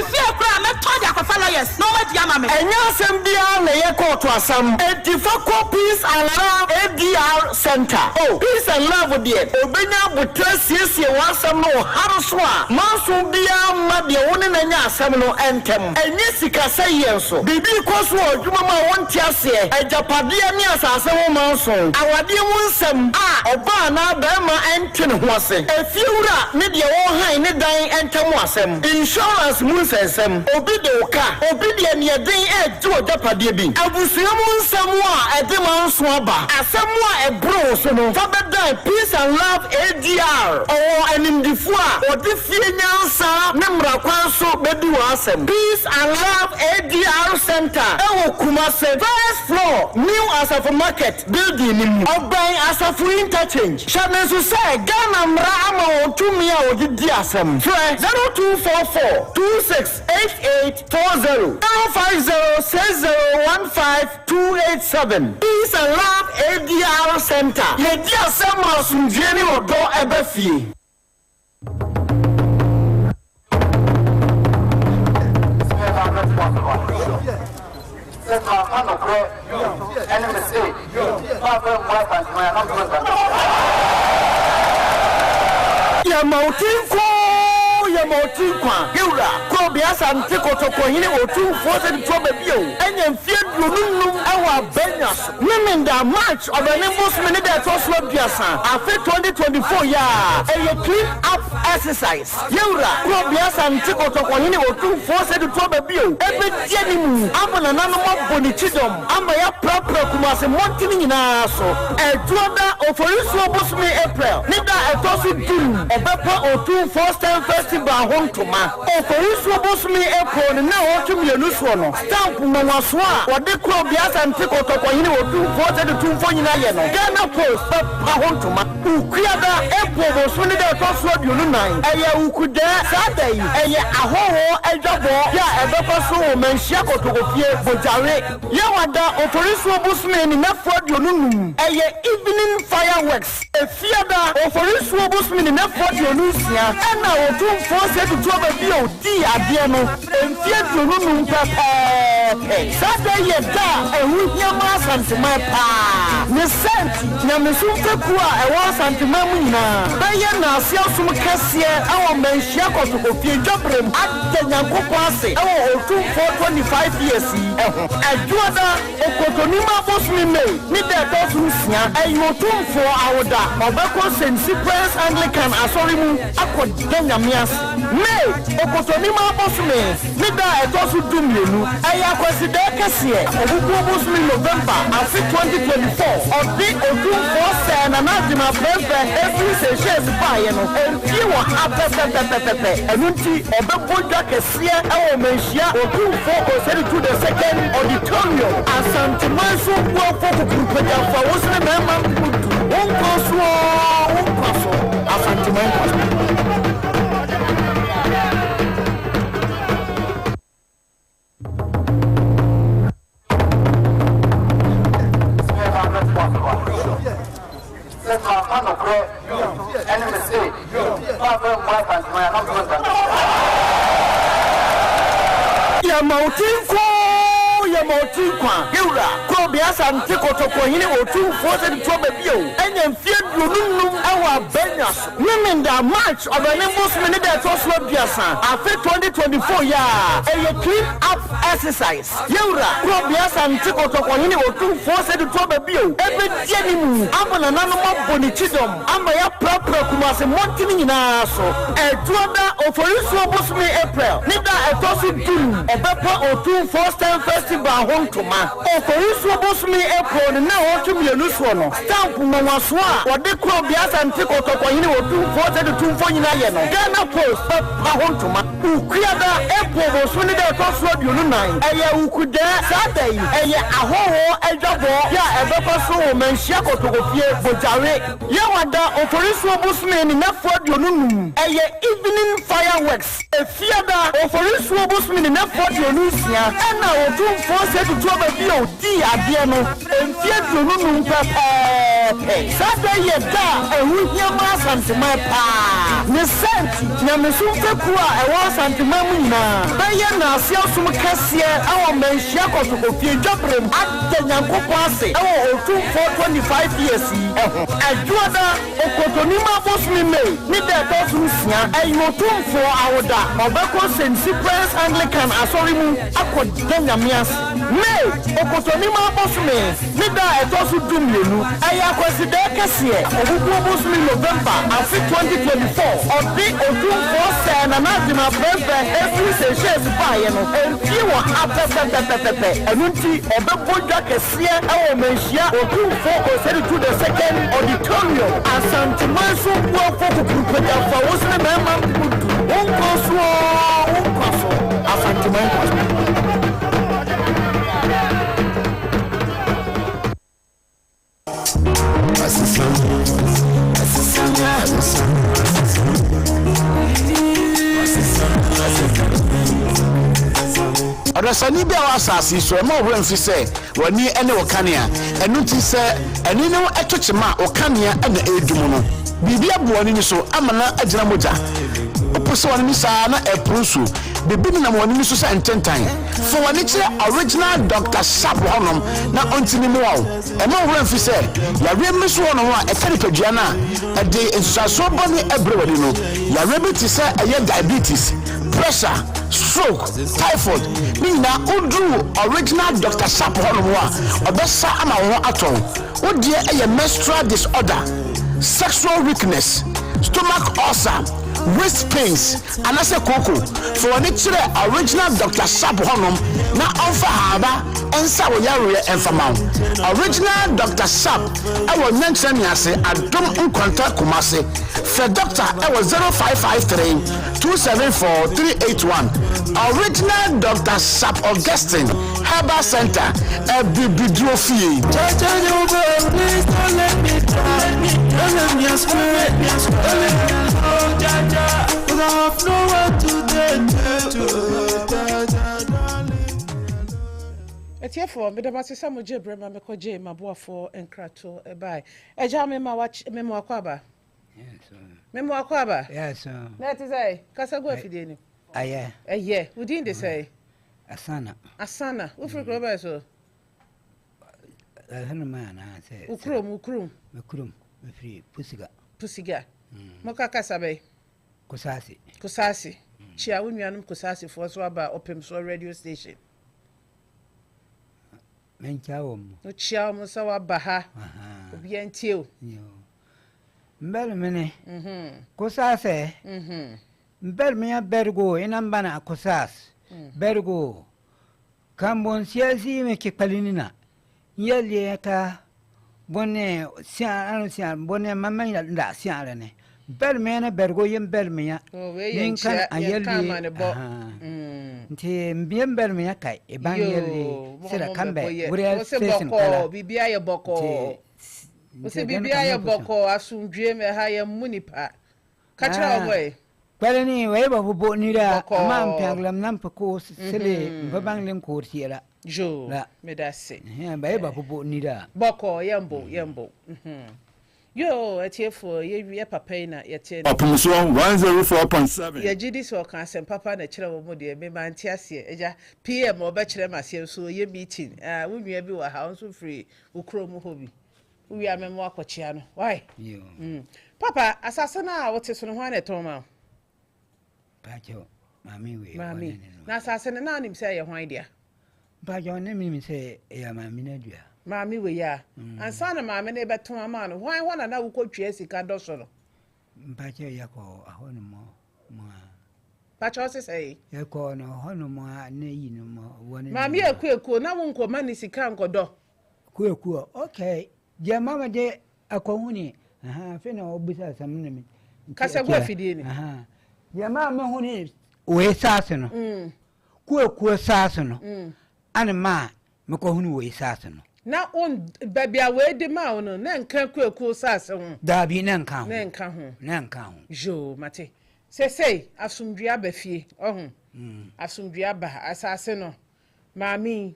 fear cry, me told you for lawyers. No matter yama me. Enya sembia na ye court asam. Edifako Peace and Love ADR Center. Oh, Peace and Love there. Obenya butre siesie wasam no haruswa. Manso bia ma de woni na nya asam no entem. Enye sika sayenso. Bibi koso adwuma ma wonti ase. Ejapade ani asase wo manso. Awade mu nsem a oba na ba ma enten ho ase. Efiura ne de wo han ne dan entamu asem insurance mu nsensem obi de oka obi de nieden eju ojapade bi abusuamu nsemu a ede manso aba asemu a ebro so no fa bedan Peace and Love ADR o animdifo a odi fie nyansa ne mrakwan so bedu asem Peace and Love ADR Center ewo Kumase first floor new Asafo market building ni oban Asafo interchange shanesu say Ghana mra ama otumi a odi di asem 0244 268840 0506015 Peace and Love ADR Center. Yedi asem asumdie odo ebefie. Motinkwa Gura Kobia Santi Kotoko hini otumfo se toba bio enye mfie dununum ewa benyas Minda March of the Nimbus Minida Toswa Biasa afe 2024 ya eye clean up exercise Gura Kobia Santi Kotoko hini otumfo se toba bio ebe tienimu amana nanomo bonichidom ama ya propre kumase montini nyina so eduoda Opemsuo bosme April nida etosu dum obepa otumfo stand festival hontoma Opemsuo bosme April na otumienu so no stamp mwaso a wode kro biasa ntikotoko hini otumfo se tumfo nyina ye no Ghana Post pa hontoma ukuada April bosme nida etosu aduonu nan eye ukude sadai eye ahoho edwabo ya ebepa so o manhia kotokofie bojare ye wada Opemsuo bosme ni nafo aduonu num eye evening fireworks efiada Opemsuo bosme ni nafo aduonu sia na otumfo se tutuba bio di ade no enfie aduonu num papa sadai ye da ehuhia ma santema pa ne senti na mesumfeku a ewo santema mu nyina baye na asia sum kase awo manhia kotokofie dwabrem adanyankopo ase awo otumfo 25 years eho adwoda okotonima bosmi me ni de dosu sia ayo otumfo awoda obeko sensi Prince Anglican asorimu akodanyamias me okotonima bosmi ni da etosu dumienu aya kwaside kase obubu bosmi November afi 2024 odi otumfo se na nadima prefe every sessions baye no enfie wo apepepepepe enunti obebo dwa kase awo manhia otumfo oseri to the second auditorium asantemanso wo foko kurupedia fa wosne na ma mutu wonkoso asantemanso Ya Motinkwa Gura Biasa and Tikotoko hini otu force the trouble bio. And fear you our Benyas. Women the march of the Nimbus Minute Toslo Biasa. After 2024 a clean up exercise. Yura, Biasa and Tikotoko hini otu force the trouble bio. Every Jenimu, I'm an animal bonichidom. I'm a proper Kumasi Montini Naso. A Tuada of Opemsuo me April. Nida a Tosu June. A Pepper or 2 first time festival home to ma. Opemsuo me April. Now to be a loose one. Stamp Mamaswa. What they call Biasa and Tikotoko hini otu force the 2 for Yano. Ghana Post, Pepper home to ma. Ukriada April was when they toss road you know. A Ukuda Saturday. A whole a job. Yeah, a Pepper so man Shako to go here. Bojare. Yawada Opemsuo me in that for you know. A evening fireworks. A fiada Opemsuo me in that for you know. And now 2 force to trouble you. Dia Diano. And fear you know. Saturday a William and my pa. Nesent, Namasumka Kua, I was and Mamina. Bayana, Siasum Cassia, our man Shako to go fear Joprim at the Yankopase. Oh, 2 for 25 years. I do that Okotonima was me made. Nida Tosusia, and you 2 for our da. Obacos and Cypress Anglican Asorimu, Akot Danyamias. May Okotonima was me. Nida a Tosu Dumunu. I consider Cassia, Obubus me November, and 2024. Or the Odu Force and another birthday every session by and few after Pepe. And Unti, Obebuja Cassia, our Meshia, or 2 4 to the second auditorium. And Santimanso work for the group for us the member. Odasani bia wasasi so ma wo mfi se wani ene wokanea enu ti se eni no etochema wokanea ena edum no bibia boani ni so amana agina moja opose wani ni sa na eprusu bibi na wani ni so sa ententan for wani kire original Dr. Sharp honom na ontini mu wa e ma wo mfi se ya remi so honom a ekari padua na ede ensuaso boni ebre wani no ya remi ti se eye diabetes pressure stroke typhoid na udru original Dr. Sharp honom wa obesa ama wo aton odie eye menstrual disorder sexual weakness stomach ulcer waist pains and as a cocoa for any original Dr. Sharp honom na offer haba ensa wo yare enfama original Dr. Sharp e wo nyanchani ase adom nkwanta kumase for doctor e wo 0553 274 381 original Dr. Sharp Augustine Herbal Center e bibidrofie Etiefo medabase samoje brema mekoje maboafo enkrato ebai eja mema wakwaba mema wakwaba yes na ti say kasago afide ni aye within the say asana ufri kro ba so hanu ma na say ukrum mefri pusiga moka kasabe kusasi chia wonnuanum kusasi fo so aba Opemsuo radio station menchawom no chia mo so aba ha obi antio mbel mene kusase mbel me bergo inambana kusas bergo kambon siasi me kipalina yeli ka bonne sia bonne mamma da sia ne belmena bergo yem belmenya ninkan ayeli nti mbiem belmenya kai e ban yeli sira kambe wure station kala bibia ye boko ose bibia ye boko asundwe me ha ye munipa kachira boy kwale ni weba hubo nira ama mpanglam nampako sele mbabang len kurtiera jo medase ba hubo nira boko yembo Yo, etiefo ye papa na yete. Opemsuo 104.7. Ye gidi so kan asem papa na kire wo mo de me man ti ase eja PM oba kire masem so ye meeting. Wo nua bi wa ha onso free ukro mu hobi. Wo wi amemo akochia no. Why? Yo. Papa asase na wote so no ho na toma. Pacho mami we. Mami. Na asase na anim say ye hwan dia. Pacho na mi say ya mami na dua. Mami we ya. Ansa na mami na beton ama no. Hwan na wo kotwa sika do so no. Pacho yakọ ahonu mo. Pacho se say. Yakọ no ahonu mo na yi no mo woni. Mami ekueku na wo nkoma ni sika nkodo. Kueku okay. Je mama de akohuni. Fe na obisa sam na mi. Kasa gwa fidie ni. Je mama huni we sase no. Kueku sase no. Ana ma me ko huni we sase no. Na on babia we de ma ono na nka kueku sase ho. Dabi na nka ho. Na nka ho. Jo mate. Sei asumdua ba fie. Ohun. Asumdua ba asase no. Mami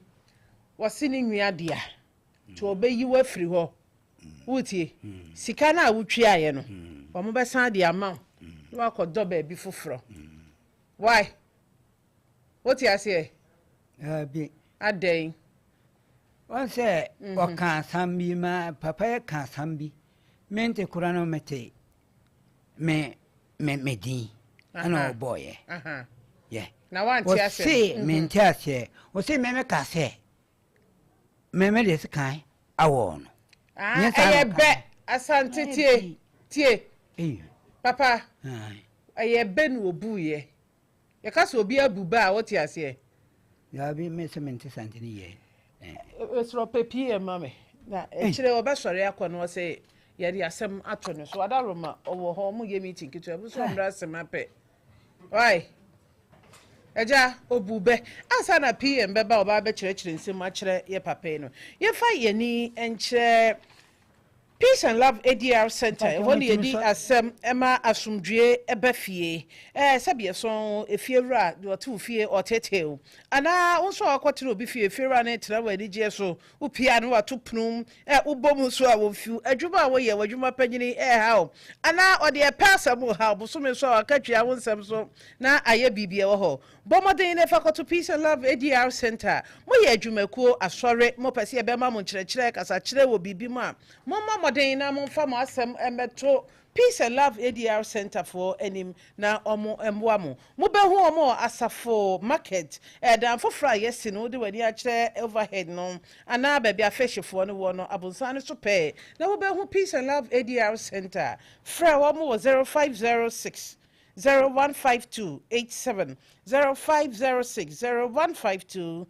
wasi ni nwia dia. To obeyi wa firi ho. Wutie. Sika na wutwe aye no. Wo mo be san dia ma. Wa kodo ba bi foforo. Why? What you say? Bi Adai. One say o kan sambi ma papa kan sambi. Mente kurano mete. Me din. Ana boy. Yeah. Na wan ti ase. Say mente ase. O say me ka say. Me des kan awo no. Aye be asante tie. Papa. Aye be no obuye. Ye ka so obi abuba a what you ase. Ya bi me se mente sante ni ye. Esro pepie mame. Na ekire obesore akono say ye de asem ato no so adaroma owo ho mu ye meeting kitu e so mra asem ape. Why? Eja obube asa na PM beba oba be kire nsem a kire ye papa no. Ye fa ye ni enche Peace and Love ADR Center. Woni ye di asem ema asumdue eba fie. Sabie so efiewura de otu fie oteteu. Ana wonso akwotire obi fie efiewura na tira wa ni je so. Upia no atopnum Opemsuo a wonfiu. Adwuma a wo ye wadwuma panyini ha o. Ana ode e pasa mo ha bosome so akatwa wonsem so na aye bibie wo ho. Bomoden ne fakoto Peace and Love ADR Center. Mo ye adwumakuo asore mo pese e be ma mo kire kasa kire wo bibi mu a. Mo den na mo fa mo asem emeto Peace and Love ADR Center for enim na omo emboa mo behu omo asafo market dan fofra yes no de wani a kire overhead no ana ba bia feshefo no wo no abonsan so pe na wo behu Peace and Love ADR Center fra wo mo 0506 015287 0506 015287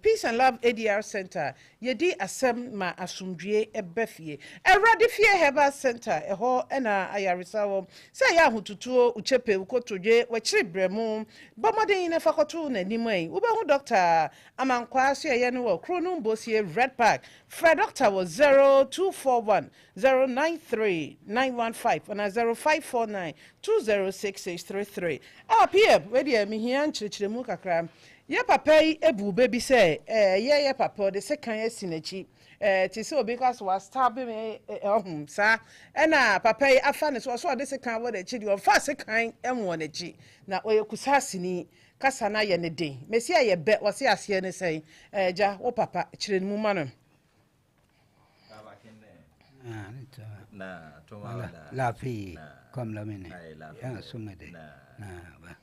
Peace and Love ADR Center. Yedi asem ma asumdue ebefie. Erade fie Herbal Center. Eho ena ayarisawo. Say ya hututuo uchepe ukotodwe wachiri bremu. Bomoden ne fakoto na nimai. Ube hu doctor amankwa so ye no wo kronum bosie Red Park. Fred doctor was 0241 093 915 and 0549 206633. PM we dey me hia nchirechiremu kakra. Ye papa ebu baby say ye papa de second year sinachi ti say obi ka so was stab me sa na papa afa ne so de second wo de chi de fa second enwo na chi na oye kusasi ni kasa na ye ne den mesi ye be wo se ase ne say ja wo papa chire mu ma no na to wala la fi comme la mine ya sumede na ba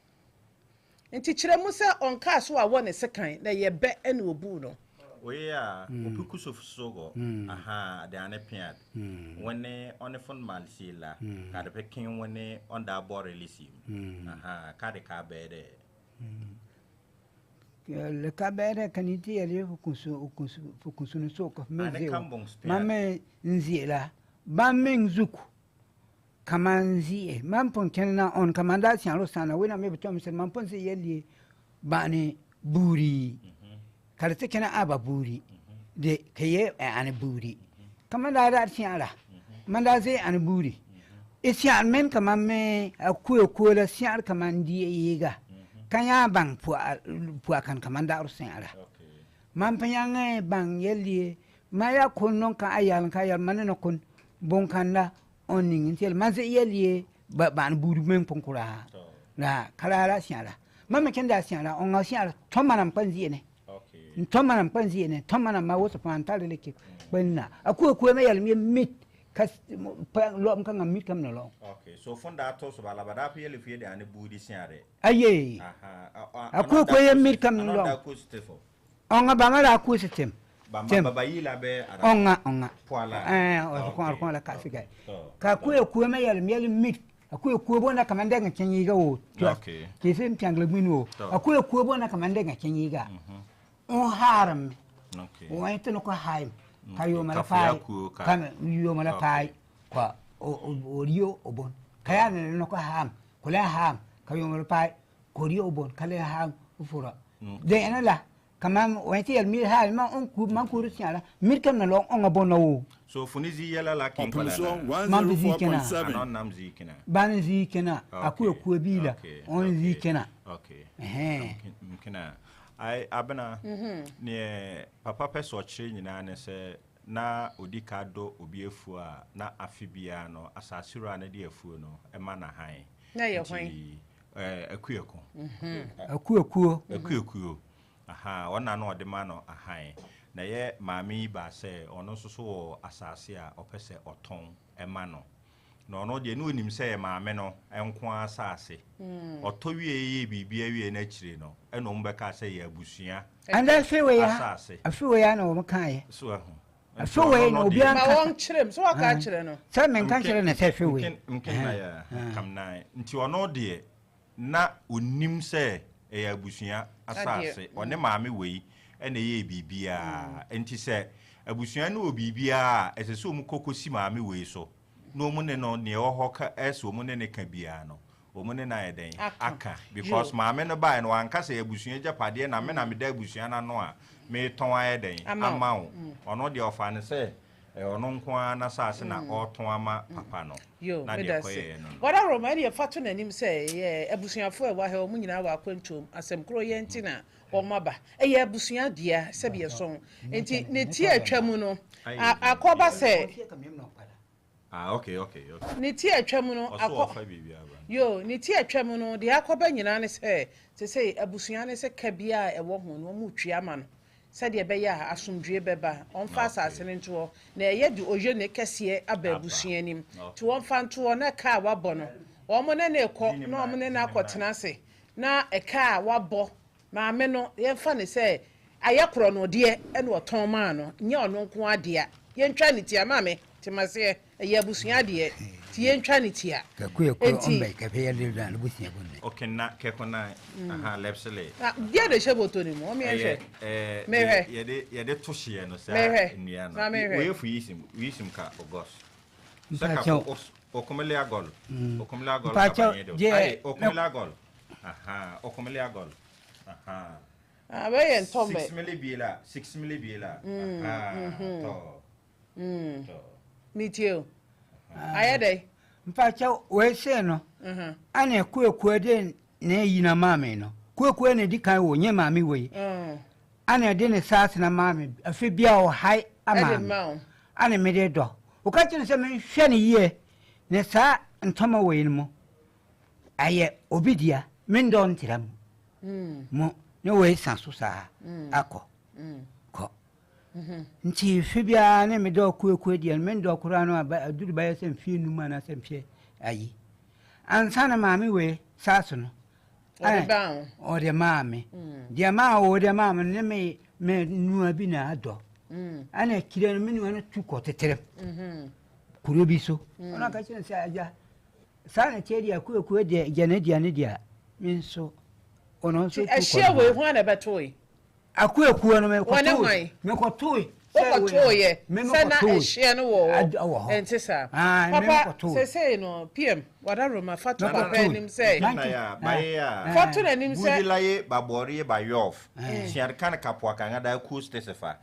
nti kire mu se onka so a wo ne sekan na ye be ene obu no we are opiku sogo aha de ane piad when on phone man sila ka de pekin when on da board release aha ka de ka be de le kabere kaniti ele fukusu no soko meze mame nziela bamme nzuku kamanzi mampon kenna on kamanda sian sana wena me betom se mampon se yeli bani buri kalite kena aba buri de keye an buri kamanda da sian manda ze an buri isian men kamamme akuo la sian kamandi yiga kanya bang pua kan kamanda sian mampanyang bang yeli maya kunnon ka ayal maneno kun bonkanda oning intel manze yelie ban buru men ponkura na kalala siala mama kenda siala on siala tomanam panzi ne tomanam panzi ne tomanam ma woso pantale leke benna aku me yal mi mit kas lo kan ngam mit kam no lo okay so fonda to so bala bada pe yele fie de ane budi siare aye aku ye mit kam no lo onga bangala aku system baba yila be onga poala o ko la kasika ka ku me yal mi mit aku ku bona kamande nga kenyiga o okay kise mpiangle minu aku ku bona kamande nga kenyiga on haram okay o ayto no ko haim kayo mala fay kam yo mala fay kwa o rio obon kaya no ko ham kula ham kayo mala fay ko rio obon kala ham ufura de enala kamam wati al mir hal ma on ku man ku rusiala mir kam na lo on abon no so funizi yala la kin kala man zikena anon nam zikena ban zikena aku ku bila on zikena okay mkena ai abena ne papa peso chire nyina ne se na odika do obi efu a na afibia no asasiro na de efu no e ma na han na ye hwan akuekuo aha ona na ode ma no ahan na ye maami ba se ono so so asase a opese oton e ma no na ono de no onim se maame no enko asase otowie ye bibia wie na chire no e no mbeka se ye abusua anda fewe ya na o makaye so fewe no bia ma won chirem so aka chire no se men kan chire na se fewe mken na ya kamna nti ono de na onim se e abusua asase one maame wei ene ye bibia enti se abusua no obibia esese omu kokosi maame wei so no mu ne no ne oho ka eso mu ne ka bia no omu ne na yeden aka because maame no ba no anka se abusua japade na me na me da abusua na no a me ton ayeden ama wo ono de ofa ne se ono nko na sase na oton ama papa no na de koye no wada romani e fatu nanim se ye abusuafo e wa he omu nyina wa akwantom asem kro ye ntina o maba e ye abusua dia se be so enti ne ti atwam no akoba se okay ne ti atwam no akofa bibia ba yo ne ti atwam no de akoba nyina ne se abusua ne se kabia e wo ho no mu twiama no said ye beya asumdue beba on fa asase ne nto na ye de oje ne kese aba abusua nim to on fa nto na ka wabɔ no o mo ne ne kɔ na o mo ne na akɔtena ase na e ka wabɔ maame no ye fa ne se ayekoro no de e na oton ma no nye ono nko ade a ye ntwa ne tia maame timase ye abusua de ti ye ntwa ne tia enti ka pe ye de na abusua bonne okay na kekona aha lepsele dia de sheboto ni mo me hwe me ye de tohye no sa nua no we fu yisim ka ogos saka okomele agol ai okomele agol aha okomele agol aha we en tombe 6 mili biela to mitio ayade mpacha we se no ane kueku de na yina maame no kueku ne di kan wo nye maame we ane de ne sas na maame afi bia o hai ama ane me de do o ka tine se me hwe ne ye ne sa ntoma we no aye obidia me ndo ntiram mo ne we sanso sa akọ ko nti fibia ne me do kueku de me ndo kura no aduru ba ye se mfie numa na se mfie ayi ansana maame we saso no o de maame de ma o de maame ne me nua bi na ado ana kire no me nua no tuko tetere kuro bi so ona ka chine se aja sana chedi akueku de jane ne dia min so ono so tuko ehia we hu na betoi akueku no me ko toi okotoye sana ehia no wo entisa papa se no pm wada roma fatu papa nim se na ya baya fatu na nim se budilaye babori ba yof siar kan kapwa kan da ku stesefa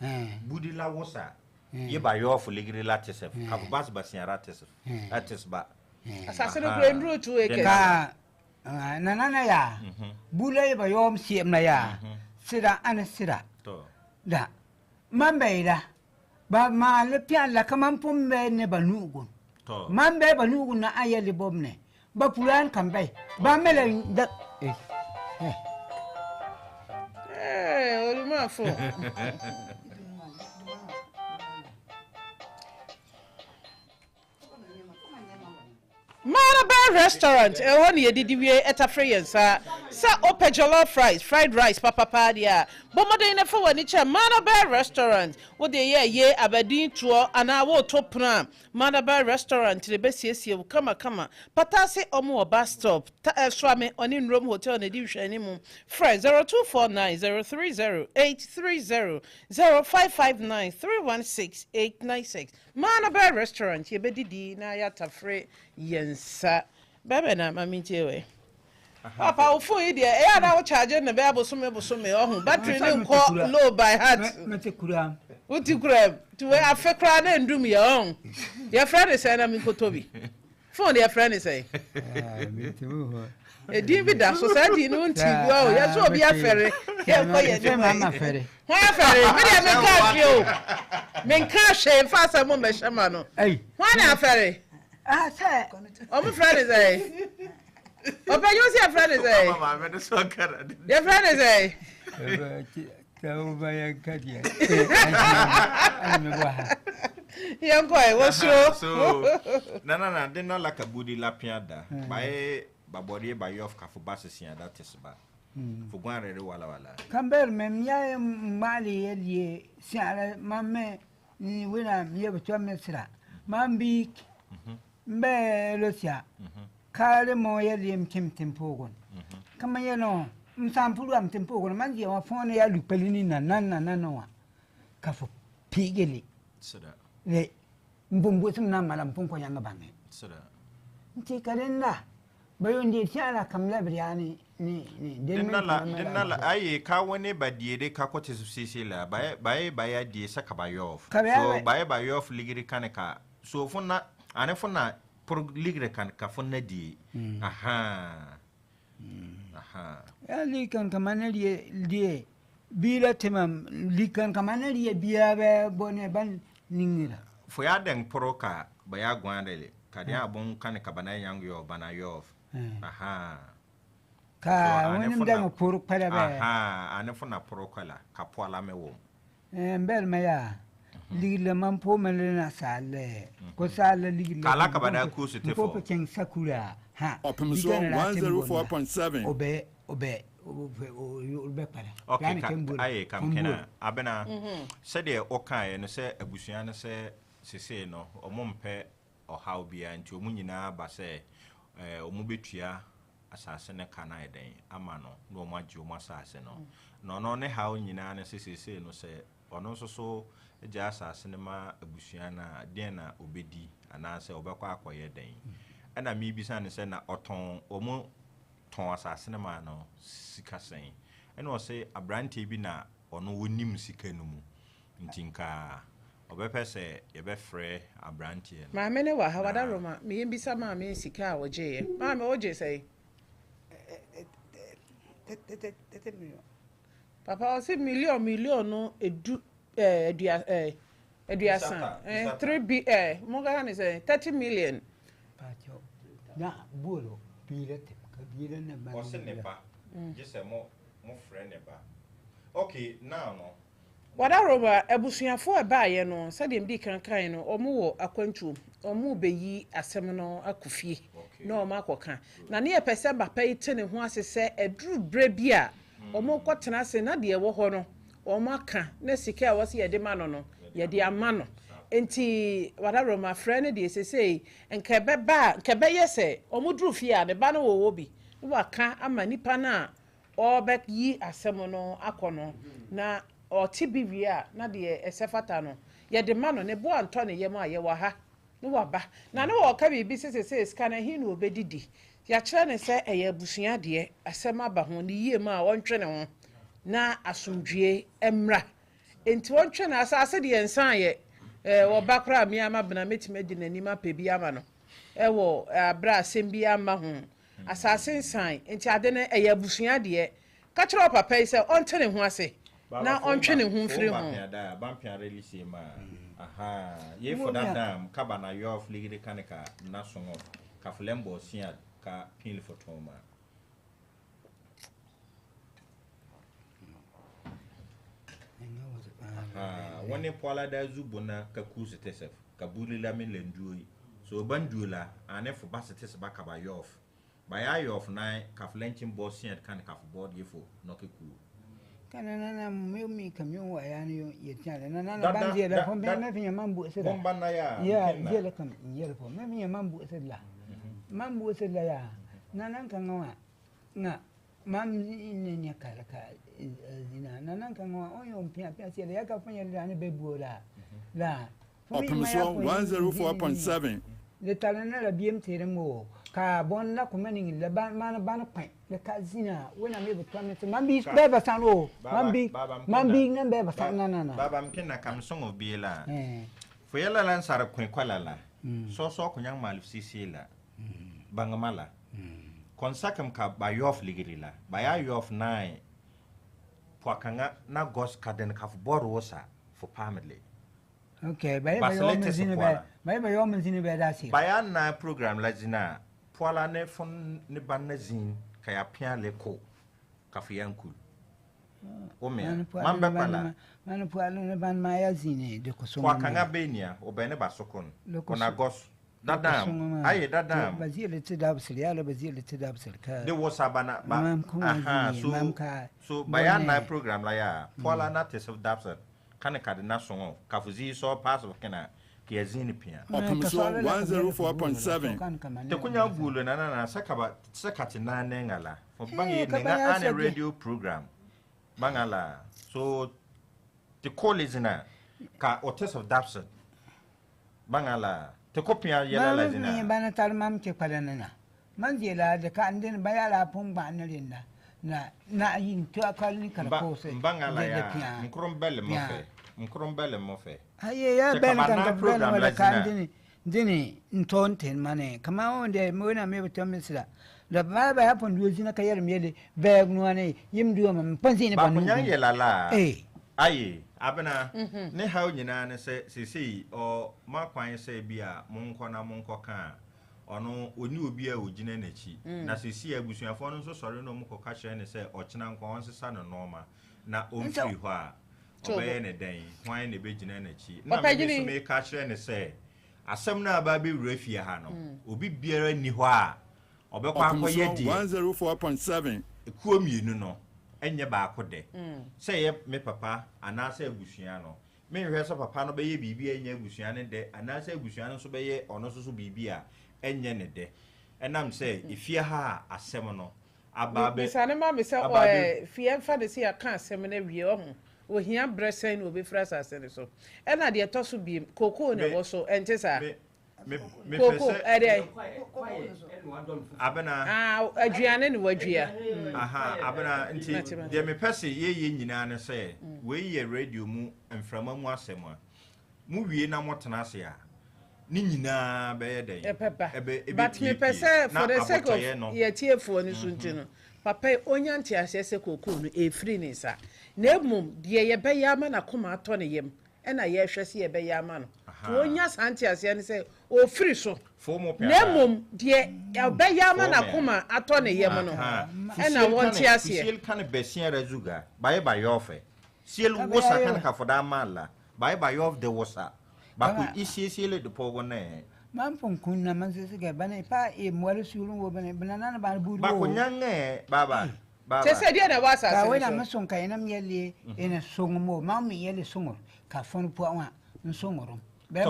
budila wosa ye ba yof ligiri latesef kapbas ba siara tesef atesba asase no kro ndro tu eke ka na ya bulaye ba yom siem na ya sira ana sira to da mambeida ba ma le pia la kama mpombe ne banugo mambe banugo na ayele bomne ba pulan kambe ba mele da olumafo Manabar restaurant ehon ye didiwie etafreyensa sa ope jollof fries fried rice papa dia bomode na fa wani cha Manabar restaurant wo de ye abadin tuo ana wo topna Manabar restaurant le besiesie kama patase omo bus stop swame oni Rome hotel na di hwani mu friends 0249030830 0559316896 Manabar restaurant ye bedidi na ya tafre yensa bebe na mamintie we papa ofo yi de e na wo charge na be abosome ohun battery ne nko low by heart metekura utikura to we afekra na ndum ye on your friend say na minkotobi phone your friend say e di bi da society no nti wo ye so obi afere ye ko ye de mama fere ho afere me de me ka fi o me ka she fa sa mo me shama no ho na afere say my friend is a. Open you see a friend is a. Mama, I'm so good. Your friend is a. Young boy, what's so? No, they're not like a booty lapiada. By body by your cafu basses here, that is bad. For one ready walla. Campbell, mem, ya Mali, ye, Sarah, mamma, when I'm here with your mesra. Mambi. Mbe Lucia. Kale moya lim kim tempogon. Kama yeno, msampulu am tempogon, manji wa phone ya lupelini na nana. Kafu pigeli. Sada. Le mbumbu simna malam pungko yanga bange. Sada. Nti kadenda. Bayo ndi tiala kamla briani ni denala aye ka woni badiere ka kote sisi la baye die sakabayof. So bayof ligiri kaneka. So funa anefuna pro ligre kan ka fonna di aha ya likan kamana die bila temam likan kamana die biabe bone ban ningira fo ya den pro ka baya gwandele ka dia bon kan ka bana yang yo bana yof aha ka woni mdan pro pala be aha anefuna pro kala ka poala mewo mbel maya ligile mampo melena sale ko sale ligile kala ka bana ku su tefo ko ken sakura ha Opemsuo 104.7 obe pala okay aye kam kena abena se de okan no se abusua no se sese no omompe ohaw bia nti omunyina ba se omubetua asase ne kana eden ama no no magye omasase no no ne haw nyina ne sese no se ono so eja asase ne ma abusua na den na obedi anase obekwa akoye den ana mi bisa ne se na oton omo ton asase ne ma no sika sen ene o se abrante bi na ono wonim sika no mu ntinka obepese yebefre abrante no ma me ne wa hawada roma me yembisa ma me sika a woje ma me woje sei papa o se million no edu eduasan 3 mo ga na say 30 million pacho na bolo pilete ka bile na ba o se ne ba just mo friend ne ba okay now no wada roba ebusuafo e ba ye no se dem di kankan no omo wo akwantu omo beyi asem no akufie na omo akoka na ne ye pese bapa yi tene ho asese eduru bre bi a omo kwotena se na de wo ho no omo aka na sika a wose ye de ma no ye de ama no enti wada roma friend de sesei nkebe ba nkebe yese omo duru fie a ne ba no wo bi wo aka ama nipa na obek yi asem no akono na o tibiwi a na de esefata no ye de ma no ne bo anto ne yema ye wa ha no waba na ne wo ka bibi sesei ska na hi no obedidi ya kire ne se eye abusua de asem aba ho ne yie ma wontwe ne ho na asomdwie emra enti wontwe na asase de ensan ye wo bakra mi ama bena metime di nani ma pebi ama no wo abra asem bi ama ho asase nsan enti ade ne eye abusua de ka kire papa yi se onte ne ho ase na ontwene hu mfiri hu bampia release ma aha ye for that dam kaba na yo of ligiri kanika na songo ka flembo sia ka pin for toma wone pola da zubona ka kuze tesef ka bulila min lenduyi so bandula ane for basetes ba kaba yof ba ya yof na ka flenchin boss sia kan ka for board yefo no ke ku kana nana mi kamyon wa ya ni yetale nana banzi da fon be me finya mambu se da bomba na ya yele kam yele fo me finya mambu se la mambu se la ya nana kan wa na mam ni nya kala ka zina nana kan wa oyo mpia se ya ka fanya la ni bebu la Opemsuo 104.7 le talana la biem tere mo ka bon la kumani le ban pan le kazina wena me be twa me mambi be ba sanlo mambi na be ba sanana na baba mkena kam songo biela fo yela lan sar kwen kwalala so kunyang maluf sisila bangamala konsakam ka ba yof ligirila ba ya yof nai poakanga na gos kaden ka fo borwosa fo family. Okay, ba yo menzini be dasi. Ba na program la zina poala ne fon ne ban na zin ka ya pian le ko ka fiankul. O me mamba pala. Man poala ne ban ma ya zine de ko so. Kwa kanga benia o be ne ba sokon. Kona gos dadam aye dadam. Bazile te dabsel ya le bazile te dabsel ka. De wo sabana ba. Aha so ba na program la ya poala na te self dabsel. Kana kade na songo kafuzi so pass of kana kiazini pia Opemsuo 104.7 te kunya gulo na sakati na ngala for bangi nenga ane radio program bangala so the call is na ka otes of dapset bangala te kopia yela la zina ni bana tar mam ke kwalana na manjela de ka andin bayala pum ba na linda na yin to akalni karako se bangala ya mkrombele mofe aye ya ben kan program la kan dini ntonten mane kama onde mona me betomesla la baba ya pon duzi na kayar mele bag nuane yimdu ma panzi ne banu ba kunya la aye abena ne hawo nyina ne se o makwan se bia monko na monko kan ono oni obi a ogina nachi na sesi abusuafo no so sori no mko ka hye ne se ochina nkwa wonsesa no normal na omfiri ho a obaye ne den hwan ne begina nachi na me me ka hye ne se asem na aba be wura fie ha no obi biara ni ho a obekwa akoye di 104.7 ekuo mienu no enye ba akode se ye me papa anase abusua no me hwe so papa no be ye bibi enye abusua ne de anase abusua no so be ye ono so bibi a enye ne de enam say ifia ha asem no ababe misane ma me say fie mfa de se aka asem na wie ohia bresen no be frasa asem so ena de to so bi koko ne wo so ente sa me koko ede abena aduane ne wadua aha abena nti de me pese ye nyina ne say we ye radio mu mframa mu asem a mu wie na motena ase a ni nyina be ye den but me pese for the sake of ye tiefo ni suntino papa onyanti asese koko no e free ni sa na emum de ye be ya ma na koma ato ne yem e na ye hwese ye be ya ma no to onya santi ase ne se o free so na emum de ye be ya ma na koma ato ne yem no e na wonti ase siel kan be sia rezuga ba yofe siel wosa kan ka foda mala ba yof de wosa ba ku isi le de pogo ne man pon kunna man se ga bana pa e mwale suru wo bana banana ba buru ba ku nyange baba se se dia na wasa ka wena mason ka ina myele ina songo mam mi yele songo ka fon po wa nsongoro be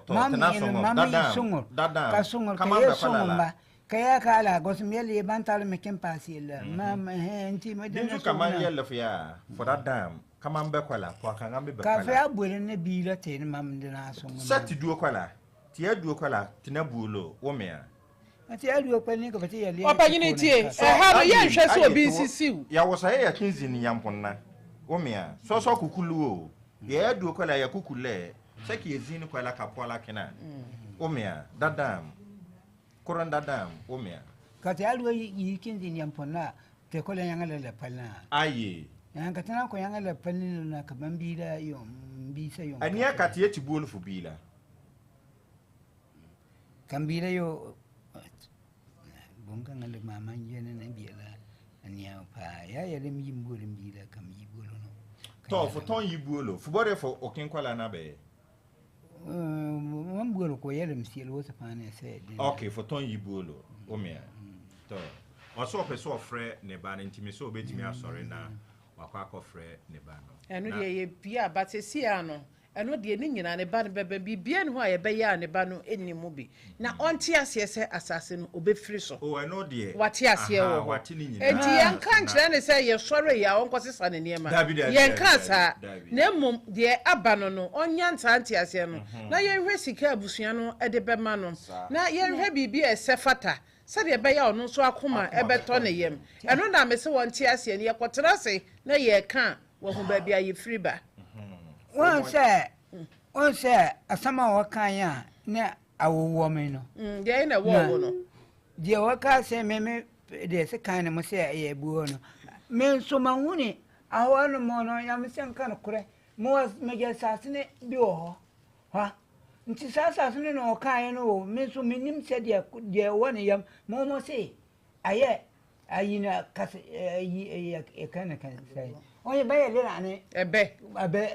mana mam songo ka songo ka ye songo ba kaya kala gos myele ban tal me kem pasila mam enti me de ka man yele for that dam kama mbe kwala po kan be ka fa abure ne bi la te mam de na songo sati duo kwala ti adu kwala ti na bulo wo me a ati adu kwa ni ko pati yele opa nyini tie ha no ye hwe so obi sisiu ya wo sa ya kinzi ni yamponna wo me a so kukulu o ye adu kwala ya kukule seki ezini kwala kapola kina wo me a dadam koron dadam wo me a ka ti adu yi kinzi ni yamponna te ko le yangala le palna aye katana ko yanga la panilo na kabambira yo mbisa yo ania katie tibuo no fo bila kambira yo bonga ngale mama njene na biela ania pa ya yele mi mbole mbira kam yibolo no to fo ton yibuo lo fo bore fo okinkwala na be mbolo ko yele msielo wose pane se okay fo ton yibuo lo o me to oso peso ofre ne ba na ntimi so obetimi asore na wakwa akofre ne ba no eno de ye bia batesia no eno de ni nyina ne ba ne bebe bibia ne ho a ye be ya ne ba no enimu bi na onte ase se asase no obefiri so o eno de wate ase wo ho wate ni nyina enti yen kan kire ne se ye sore ya onkosesa ne niema yen kan sa na mum de aba no no onya ntante ase no na yen hwe sika abusua no de be ma no na yen hwe bibia ese fata sade ebe ya ono so akoma ebe to ne yem eno na me se won tie ase ne yekotra se na ye kan wo hu ba bia ye free ba on se asama wakan ya na awowo me no de na wo no de waka se me de se kan ne mo se ye buo no me so ma huni awon mo no ya me se kan kure mo me ge sasene bi wo ha nti sasa sene no kan no me so minim se de woni yam mo se aye ayina kas kan sai oye baye le ane ebe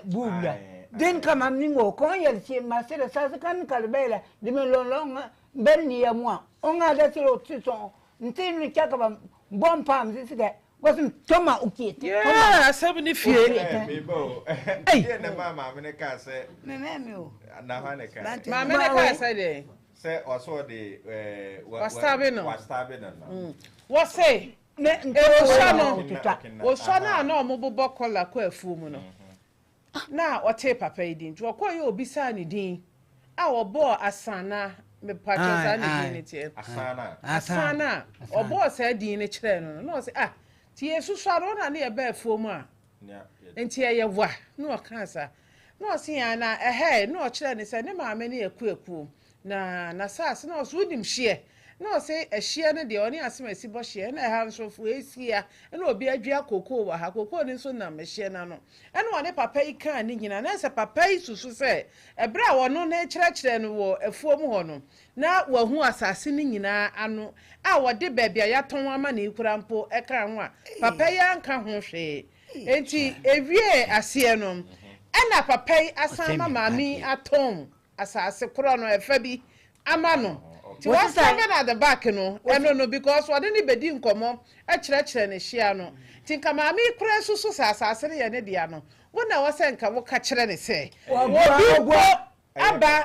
bubla den kama ningo ko yel si masere sasa kan kalbela de me lolong ben ni yamwa onga da siro tso ntin ni chaka ba bom pam sisiga wasum toma ukiti yeah asabni fie bebo eh na mama me ka se me o na ha ne ka mama me ka se de se oso de wastabe no what say osana na omububo kola kwa afu mu no na ote papa idin to okoye obisa ne din a obo asana me pacha ne din ne tie asana obo sa din ne kire no no se tie susaro na ne be afu mu a enti ye wa no kansa no se ya na no kire ne se ne maame ne ekueku na sas na so nim hye no say ehia ne de oni asemasi bo hye na ha nso fu esia na obi adua kokoo wa ha kokoo ni nso na mehye na no ene wone papa yi kan ni nyina na se papa yi susu se ebra wono na ekire no wo afuom ho no na wahu asase ni nyina ano a wode bebia ya ton ama na ikura mpo eka ho a papa yi anka ho hwe enti ewie ase no ena papa yi asama mami aton asase koro no efa bi ama no what's happening at the back no no because what any bedi nkomo e kire ne hia no tinka maami kura susu sasase ne ye ne dia no wona wose nka wo ka kire ne se obi aba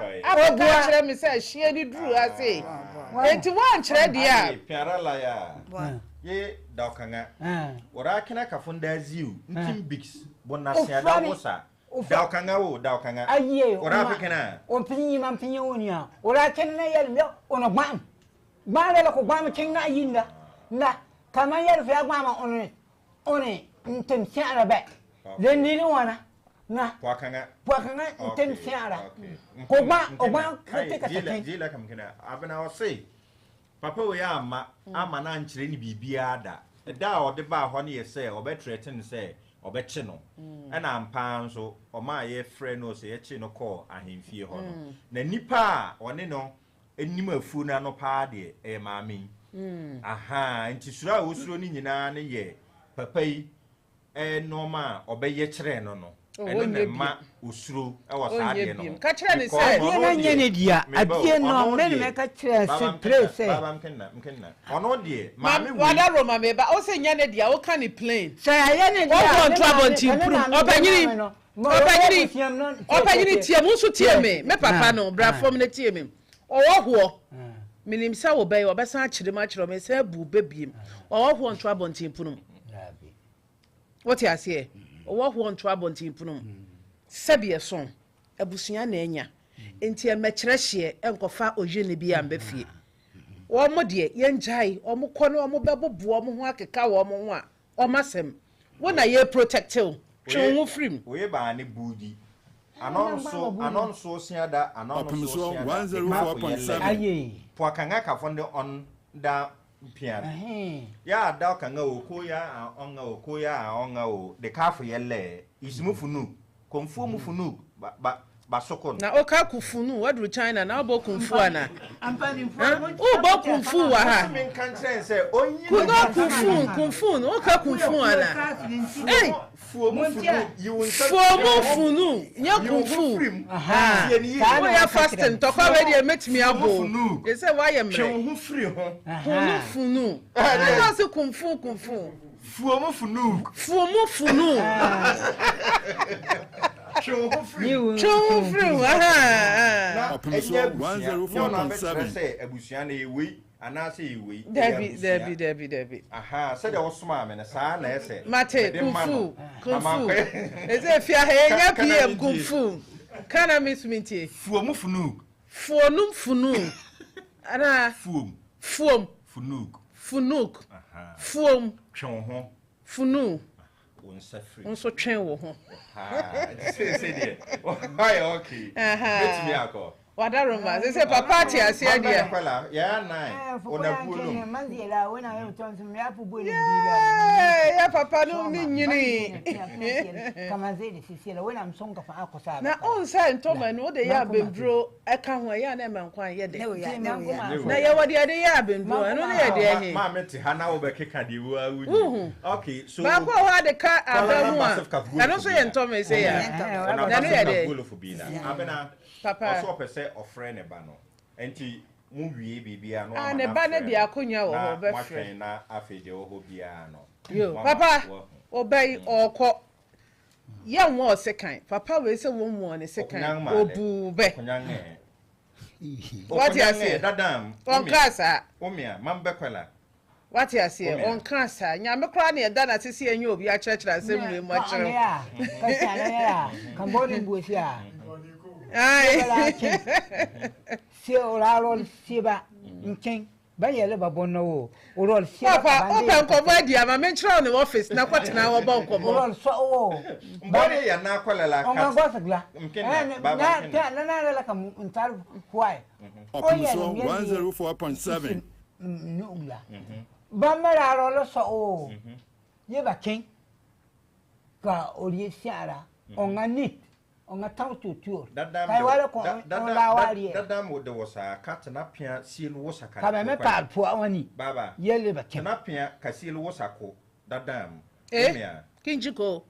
ka kire me se hia ni duru ase enti wan kire dia piarala ya ye daukanga ora kina kafunda ziu ntim bigs bonnasia da wosa daukanga aye ora pikena on pinyi man pinyi onia ora kenna yel me ono gbam le ko gbam kenna yinda na kama yel fi agbam oni ntem siara be den ni wana na wakanga ntem siara ko gbam kete kete jila kam kena abena o say papa we ama na nkyere ni bibia da o de ba ho ne ye say obetreten say obeche no na ampa nso oma ye frɛ no se ye chi no call ahemfie ho no na nipa one no enim afu na no pa de e maami aha nti sura a wosuro ni nyina ne ye papa yi no ma obeye kyerɛ no no eno ne ma osuro e wo sa de no ka kyerɛ ne se die na nye ne dia adie no me ne ka kyerɛ se tre se baba mkenna ono de maami wi wada roma me ba o se nya ne dia o ka ni plain se aye ne dia o trouble timprum obanyiri tie mu so tie me papa no bra fom ne tie me owo ho minim sa wo bɛ obesan akyere ma kyerɛ me se bu bebiem owo ho trouble timprum what you say owo ho trouble timprum sabie son abusua na enya enti emekyerɛ hye enkofa oje ne bi amba fie wo mo de ye njai o mo kɔ no o mo bɛbobo o mo ho akeka wo mo ho a o masem wo na ye protective twe wo frim we ba ne budi anonso siada anonso 104.7 aye po kanga ka fonde on da piano ya da ka nga o ya onga o ya onga o de ka fo yele ismu funu konfu mu funu ba sokon na o ka kufunu wadu China na obo kunfu ana o bo kunfu wa ha min kan say onyi kuno kunfu no o ka kunfu ana eh fuomu funu nya kunfu aha wo ya fasting to kwa we dey metimi abo they say why am re hu free ho funu na se kunfu fuomu funu Chou free aha Opemsuo 104.7 say abusua na ewi anase ewi Debbie aha said the osma me na sa na ese mate kunfu eze fia he nya pm kunfu kana miss mintie fuomu funu ana fuom funuk fuom twon ho funu unso twen wo ho say there why okay let me akọ wadaroma say papa ti ase dia ya nine ona buolu manziela wona yo tonso me apu buolu ya papa no ni nyini kama zedi sisiela wona msonga fa akosa na on say ntoma no de ya bendro eka ho ya na emenkwan ye de na ye wode de ya bendro no ye de ehe ma meti ha na wo be keka de wo awudi okay so ba ko ha de ka abahu a no so ye ntoma say ya na no ye de abena papa so pese ofre ne ba no enti mu wie bibia no ne ba ne de akonya wo ho be fre na afeje wo ho bia no yo papa obey okọ ya nwa osekan papa we se wo mu ne sekan obu be what you say dadam on kasa omia mambe kwela what you say on kasa nya me kra na da na sisi enye obi a church na sem we mu a chere kasa na ya kamboni buosi a ai se oralo siba nchen ba yele babonno wo orol siba papa open komo dia ma me chere on office na kwatena wo bon komo orol so wo mbone ya na kwalela ka on go sagla baba na la ka ntar kwai Opemsuo 104.7 nugla ba mera rolo so wo ye ba chen ka orie siara onganit onga tautu tuo kai wala ko la wali dadam wo de wosa katna pia siel wosa ka ka me pa po awani baba yele ba chen na pia ka siel wosa ko dadam kinjiko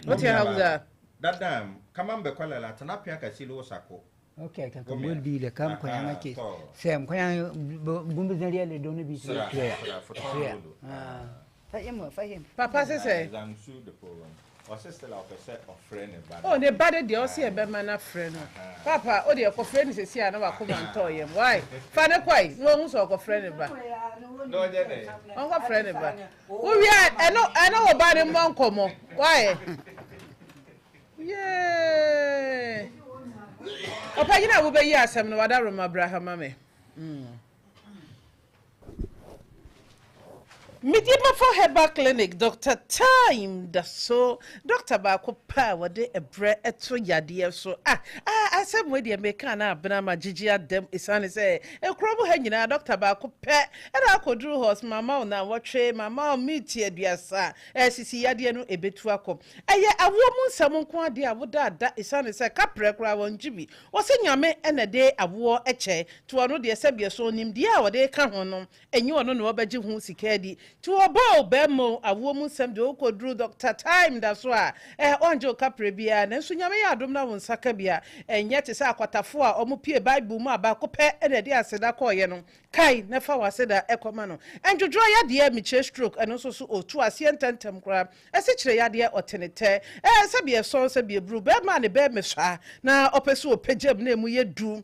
what you have there dadam kamambe kwala la tna pia ka siel wosa ko okay ka ko bi le kam ko yana ke sem ko yana bumbu zariya le doni bi se fahim papa say zansu de program o sister la officer of friend ba oh ne bade de o se e be mana friend no papa o de ko friend se sia na ba ko man to yem why fa ne kwai no hu so ko friend ba no je ne on ko friend ba wo wi eno wo ba de mo nkomo why yeah opa gina wo be yi asem no wada Roma Abraham ame Midima for Herbal Clinic, Dr. Time so Dr. Bako pa wade ebre eto yade so asem we de meka na abena ma gigi dem isane say ekrobo ha nyina Dr. Bako pe e da akoduru hos mama na wotwe mama meet aduasa sisi yade no ebetu akom eye awo mu nsam nko ade awoda ada isane say kapre kra won jibi wo se nyame ene de awo eche to ono de sebie so nim de a wode ka ho no enyi ono no obaji hu sikadi to obo bemo awo mu nsam de okoduru Dr. Time da so a onjo kapre bia na nso nyame ya adom na won saka bia enye te sa akwatafo a omo pie Bible mu aba kopɛ ene de aseda ko ye no kai na fa waseda ekoma no enjojo ya de mi che stroke eno so so otu ase ententem kra ese kire ya de otenete sabie so sabie bru be ma ne be me swa na opesu opegem na emu ye du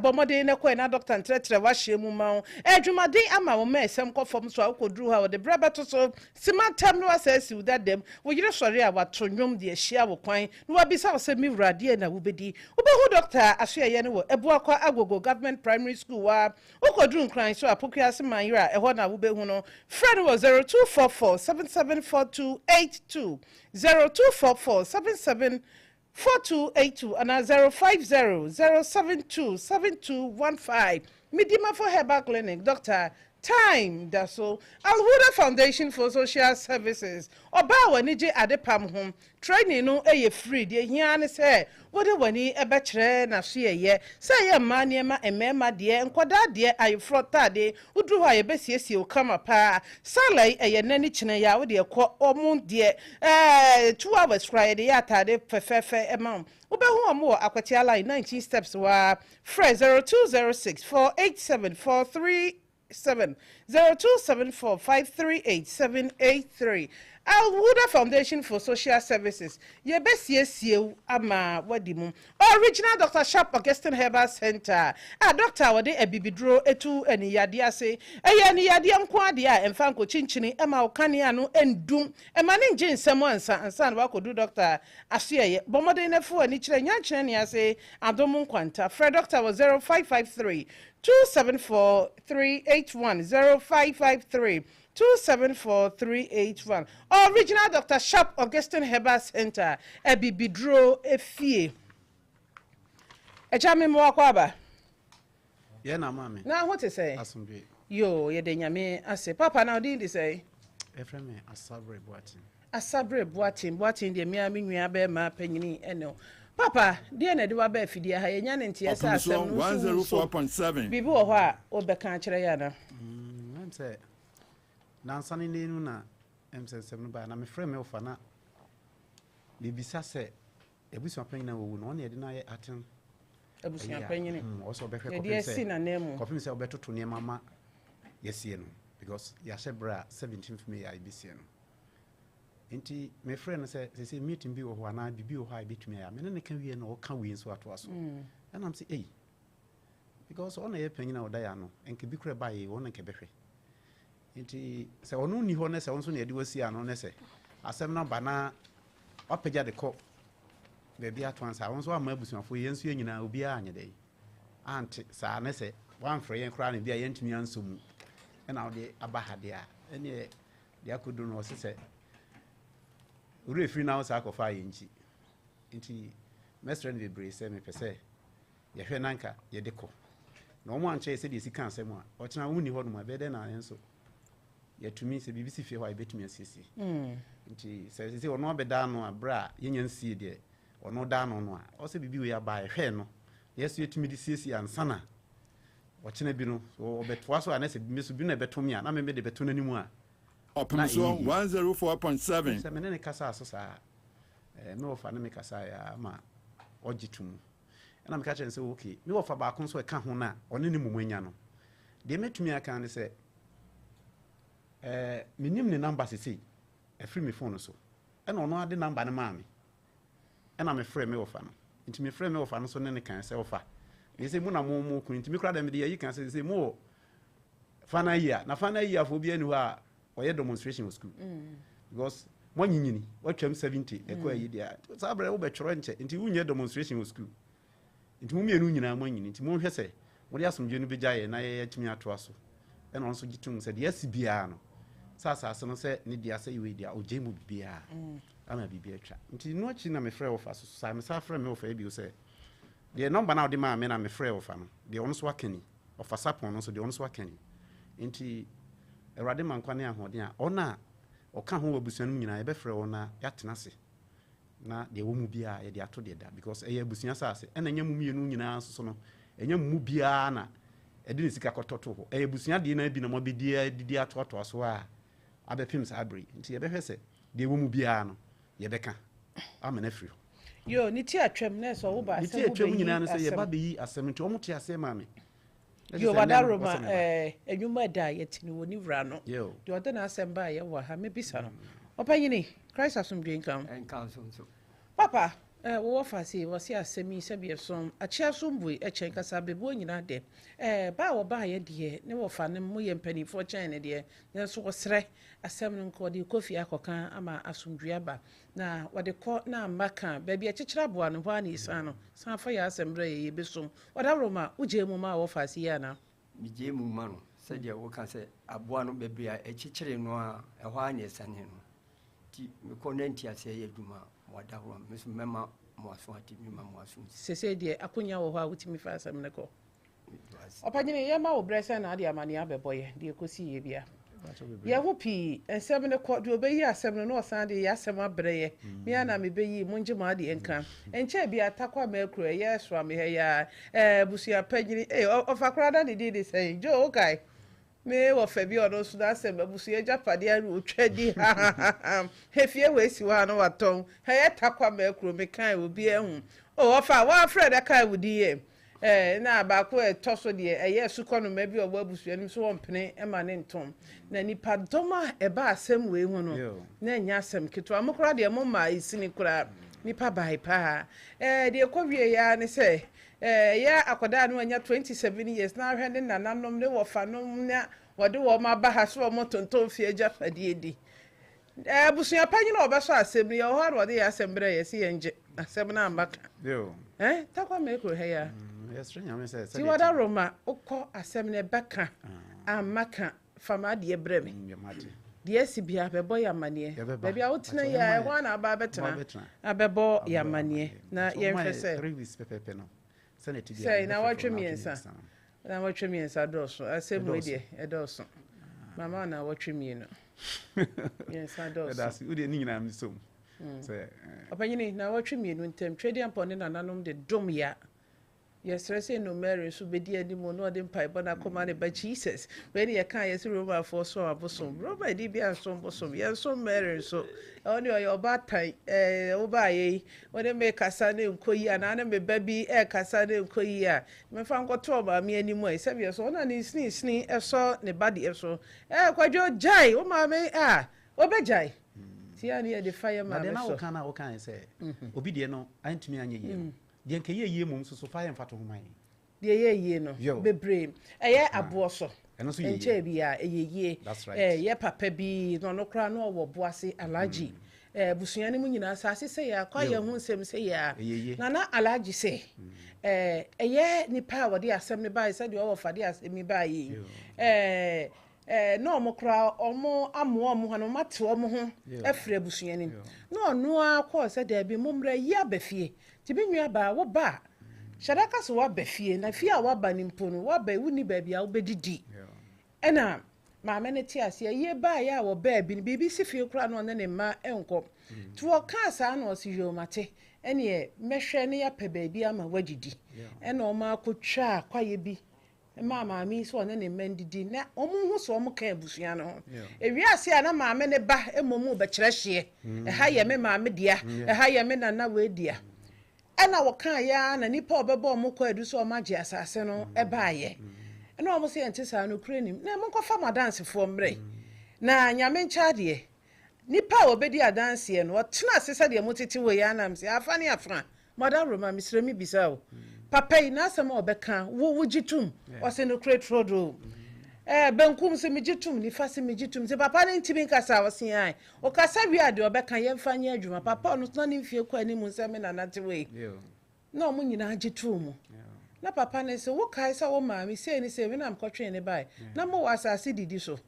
bomode ne ko na doctor entretre wa hye mu ma adwumaden ama wo ma esem ko fom so akoduru ha wo de brabeto so simantem no asasi u dadem wo yire sori a wato nwom de hye wo kwan no wa bisa wo se mi wrade na wo bedi wo be hu doctor asoye ne wo ebu akwa agogo government primary school wa okoduru nkran so apokuase manyira eho na wo be hu no friend was 0244 774282 0244 774282 and 050 072 7215 Midima for Herbal Clinic, Dr. time da so Alhuda Foundation for Social Services oba wani je adepam hom training no eye free de hia ne se wode wani ebe kire na so ye se ye ma ne ma emema de nkoda de ayefrota de udru ha ye besiesie o kama pa salai eye nani kine ya wode ekọ omun de 2 hours cry de ya tade fefefe emam ubehu omo akwatia line 19 steps wa fre 0206487437 0274538783 Alhuda Foundation for Social Services ye besiesie ama wadimu original Dr. Sharp Augustine Herbal Center doctor wade ebibidro etu eni yade ase eye yade nko ade a emfa nko chinchini ema okane anu endum ema ne nje nsem ansa na wakodu doctor asuyeye bomode na fu ani kire nya kire ne ase adom nkwanta Fred doctor was 0553 274-381 0553 274-381 original Dr. Sharp Augustine Herbal Center ebibidro efie ejame mo akwaba ye na mama na what to say asumbe yo ye de nyame ase papa na odi say efreme asabre boatin de mia me nua be ma panyini eno papa de na de wa ba afidie ha ye nya ne ntie sa asem 104.7 bibi wo ho a obeka kire ya na say nansane nenu na M77 no ba na me frame ofa na bibisa se ebusu apanyina wo no na ye de na ye aten ebusu apanyini also be hwe ye si na nemu kofim se obetoto ne mama yesie no because ya shebra 17th May I be sie no enti me friend say meeting bi wo ho na bibi wo ho a betumi ya me ne ka wie no ka wie so ato aso and am say eh because on ye panyina wo da ya no enke bi kure ba ye wo ne ke behwe enti se onu ni ho ne se wonso ne de wasi ano ne se asem na ba na opagya de ko be bia to ansa wonso ama abusuafo yensu nyina obi a anye dei anti sa ne se wan frɛ yen kra ne bia yentumi ansom na wo de abahade a ene de akodu no se se uru efiri na wo sa akɔfa yenchi enti mestre ne bebre se me pese ye hwɛ nanka ye de ko na omo anche se de sika asem a ɔkyena woni hɔ no ma be de na enso yetumi se bibisi fie hɔ a betumi asisi nti se ono abeda no abra yenya nsie de ono da no a ɔse bibi we aba hwɛ no yesu yetumi de sisi ansana ɔkyena bi no ɔbɛtoa so anese mesu bi na bɛtomi a na me de beto nanimu a Opemsuo 104.7 se menene kasa aso saa me ofa na me kasa ya ma ogitum na me ka kyerɛ se okay me ofa ba ko so ɛka ho na ɔne ne mumanya no de metumi aka ne se minim ne number sisi free me phone so ena ono ade number ne maame ena me frɛ me ofa no nti me frɛ me ofa no so ne kan sɛ ofa me se mu na mo kun nti me kra da me de yi kan sɛ mo fana yia na fana yia fo bi anu a oyɛ demonstration of school because mo nyinyini watwam 70 ekɔ yi dia sa bra wo bɛtworo nche nti wunye demonstration of school nti mo mienu nyina mo nyini nti mo hwɛ sɛ mo de asomdwe no begya ye na ye yatumi ato aso ena onso gitum sɛ de asibia no sasa no se ne dia se yiwe dia ojemu bibia ama bibia twa nti no chi na me frɛ ofa so sa me sa frɛ me ofa bi o se de number na odi ma me na me frɛ ofa no de onso akani ofa sapon no so de onso akani nti erade mankwane ahoden a ona oka ho wabusuanu nyina e be frɛ ona yatena se na de wo mu bia ye de ato de da because e abusua sase e na nya mu mienu nyina so no enya mu bia na e de sika kototo ho e abusua de na bi na mo bedia didi atoto so a abepim sa abri nti ye behwe se de wo mu bia no ye beka amana firi yo ni ti atwam na so wo ba asem wo be ni ti atwam nyina no se ye ba be yi asem nti o mo ti asem ma me yo wadaroma enwuma da yetini woni wura no de oda na asem ba ye wa ha me bisa no opanyini Christ asomdwe nkan so papa wo fa si wo si asemi se bi som achia sombu echen kasa bebo nyina de ba wo ba ye de ne wo fa ne mo ye mpani fo chen ne de ne so wo sre asem no ko de kofi akoka ama asomdwe aba na wo de ko na maka ba bi echichira boa no hwa ni isa no san fa ya asem bra ye besom wadaroma uje mu ma wo fa si ya na mi je mu ma no se de wo ka se aboa no bebre a echichire no a hwa ni isa ne no ti mi ko nanti ase ye duma wadahoro mesu mema moaso ati mema moaso sese de akonya wo ho a wutimi fa asem ne ko Opanyine ye ma wo brese na ade amane abeboye de ekosi ye bia ye ho pi ensem ne ko de obeyi asem no osan de ye asem abreye me ana me beyi munje ma de enka enche bia takwa ma akura ye so me he ya busia panyini ofakura da de de say jo okay me wo fa bi odo so da asem busia japade aru otwadi hefie we si wa no waton he ye takwa ma akura me kan obi ehun ofa wa fred aka wudi ye na ba ko toso de su kono ma bi obo abusuanim so wompene e ma ne ntom na nipa doma e ba asem we hu no na nya asem keto amokora de mo ma isini kura nipa bai pa de ko wie ya ne se ya akoda no anya 27 years na hwe ne nananom ne wo fa no na wode wo ma ba ha so mo tonton fie jafade di busua panyi na obeso asem ne yo ho wode ya asem bre ye si yenje asem na ambaka takwa me ko he ya si wada Roma ukọ asem ne beka amaka fama de breme de sibia bebo yamane baby a wotena ya ho na aba betena abebo yamane na yemhwe se na watwe miensa doso asem we de edoso mama na watwe mieno yensa doso that's we de nyina misom se opanyini na watwe mienu ntem twedi ampone na nanom de dom ya yes rese no Mary so bedi animo no de mpai bona koma ne ba Jesus when you can yes Roma for so abosom Roma di bia so bosom yes so Mary so only your batai obaye when me kasa ne nkoyi ana na me baby kasa ne nkoyi a me fa nkoto ba me animo e se bia so na ni sni so ne body so kwadwo jai o ma me obejai ti ani e de fire ma me so na wo kan se obi de no antumi anye ye de nke ye mum so fire mfato homan de ye no bebre eye abo so enche bia eye ye papa bi no kra no wo boase alaji busuani mu nyina asase se ya kwa ye hu nsem se ya na alaji se eye nipa wode asem ne bai se de wo fade asem mi bai no mo kra omo amo omo hanu mate omo ho afre busuani no no akọ se de bi momra yi abafie tibi nwa ba wo ba shadaka so wa bafie na fie a wa ba ni mpono wa ba wuni ba bia wo bedidi ena ma me ne ti ase ye ba ya wo ba bi ni bibi si fie kura no ne ma enko to ka sa na o si yo mate ene mehwe ne ya pe ba bi ama wagidi ena o ma akotwa kwaye bi mama mi so ne mandidi na omu hu so omu kan abusua no ewi ase a na maame ne ba emomu be kire hye ha ye me maame dia ha ye me nana we dia ana wo kan ya na nipa obebo omu kwa adu so omagye asase no baaye na omu se ntisa no krenim na mo kofa madanse fo mre na nyame ncha de nipa obedi adanse no otena asese de motete we ya na mse afani afra madam Roma misremi bisao papa ina sama obeka wo gitum o se no create road benkum se mi gitum ni fa se mi gitum se papa ne ntimi nkasa wo se ai o kasa wi ade obeka ye mfanye adwuma papa no tona ne mfie kwa ni mu se me na nate we na o mu nyina gitum na papa ne se wo kai sa wo maami se ni se me na mkotwe ne bai na mo wasase didi so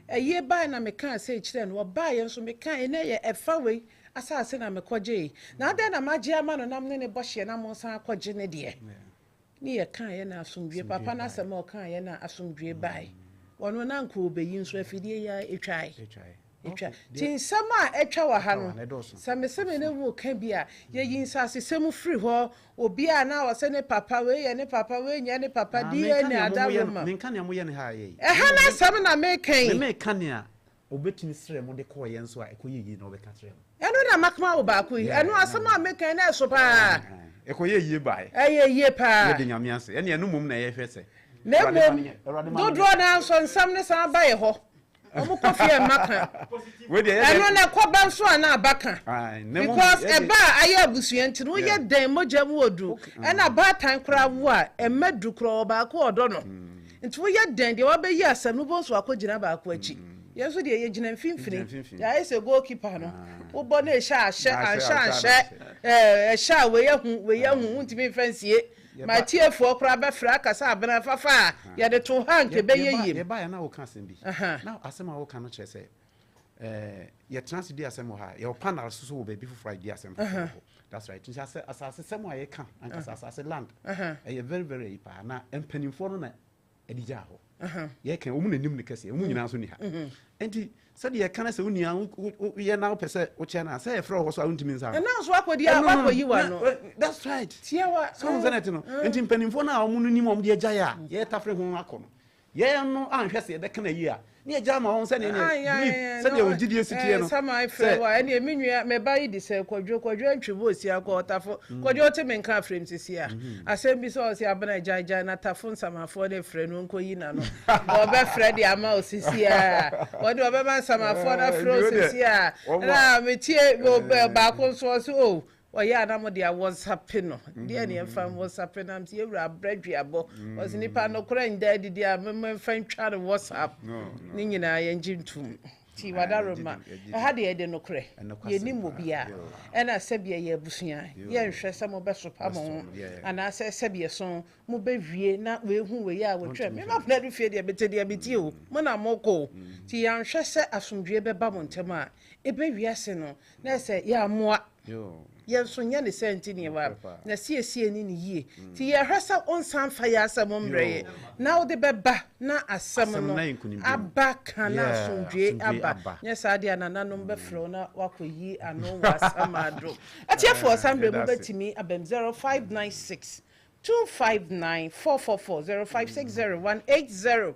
eye bai na me kan se kire no bai enso me kan ne ye efa we asase na mekoje na ade na magie ama no nam ne bohye na mo san akoje ne de ni ye kan ye na asomdwe papa na asema o kan ye na asomdwe bai wono na nko obeyi nso afidie ya etwai tin sama etwa wa ha no sameseme ne wo kan bia ye yinsase semu free ho obi a na wose ne papa we ye ne papa we nya ne papa di ne adawoma men kan ya mo ye ne ha ye ha na sam na me kan ya obetimi sere mo de ko ye nso a ekoye yi na obeka sere eno na makma wo ba ku yi eno asama me kan na so pa ekoye yi bai ye pa ye de nyame ase ene enu mum na ye hwese na dodro na so nsam ne san ba ye ho omu kofie maka eno na koba nso ana abaka because eba aye abusua nti no ye den moja mu odu ena ba tan kra wo a emadu kra oba ko odo no nti wo ye den de wo be yi asam no bo so akogina ba ko achi yeso de ye gina mfimfini ya ese goalkeeper no wo bo na sha we ye hu ntimi fansie ma tiefo kra ba fra kasa abena fafa ya de to hanke be ye yim ye ba ya na wo kan sem bi na asema wo kan no kire se yɛtena se di asɛm wɔ ha yɛwɔ panel so wɔ baabi foforɔ a di asɛm foforɔ that's right nti asase sɛm a yɛka ankasa asase land ɛyɛ very very ayi paa na mpanimfoɔ no na ɛde gyaa hɔ yɛka ɔmu nanim ne kɛseɛ ɔmu nyinaa nso ni ha nti sɛdeɛ yɛka no sɛ wo nua woyɛ na wopɛ sɛ wokyɛ no a sɛ yɛfrɛ wɔ hɔ so a wontumi nsa ɛna so akɔdi a wakɔyi wa no that's right tiɛwa so sɛ net no nti mpanimfoɔ no a ɔmo no nim ɔmo de agyae a yɛtafre ho akɔ no yɛn no anhwɛ sɛ yɛbɛka na yi a ne agya ma wɔn sɛ ne sɛdeɛ wɔgyidie sitie no sama ifrɛ wa ɛne emi nua meba yi de sɛ kwadwo antwebo osi akɔ ɔtafo kwadwo ɔte me nka frame sisi a asɛm bi sɛ ɔsi abana agya na tafo nsamafoɔ ne frɛ no nkoyi na no ɔbɛfrɛ de ama osisi a ɔde ɔbɛma nsamafoɔ na frɛ osisi a na metie baako nso ɔsi o ɔyɛ anam de a WhatsApp no deɛ ne yɛmfa WhatsApp nam sɛ yɛwura abrɛdweabɔ ɔsi nipa no kora nda didi a memfa ntwa no WhatsApp ne nyinaa yɛngye ntom ti wadaroma ɛha deɛ yɛde no korɛ yɛnim wɔ bia ɛna sɛbea yɛ abusua yɛnhwɛ sɛ mobɛsopa mo ho anaasɛ sɛbea so mobɛwie na wehu wei a wɔtwɛ memapena do fie deɛ bɛte deɛ bɛtie o mo na mokɔ nti yɛnhwɛ sɛ asomdwie bɛba mo ntɛm a ɛbɛwiase no na sɛ yɛamoa yɛnso nyɛ ne sɛ nti ne wa na siesie ni ne yie ti yɛhwɛ sɛ onsan fa yɛ asɛm mbrɛ na wode bɛba na asɛm no aba kana asomdwe aba nyɛ saa deɛ nananom bɛfrɛ na wakɔyi ano wɔ asɛm ado atiɛfoɔ sambrɛ mu bɛtumi abam 0596 259 444 0560 180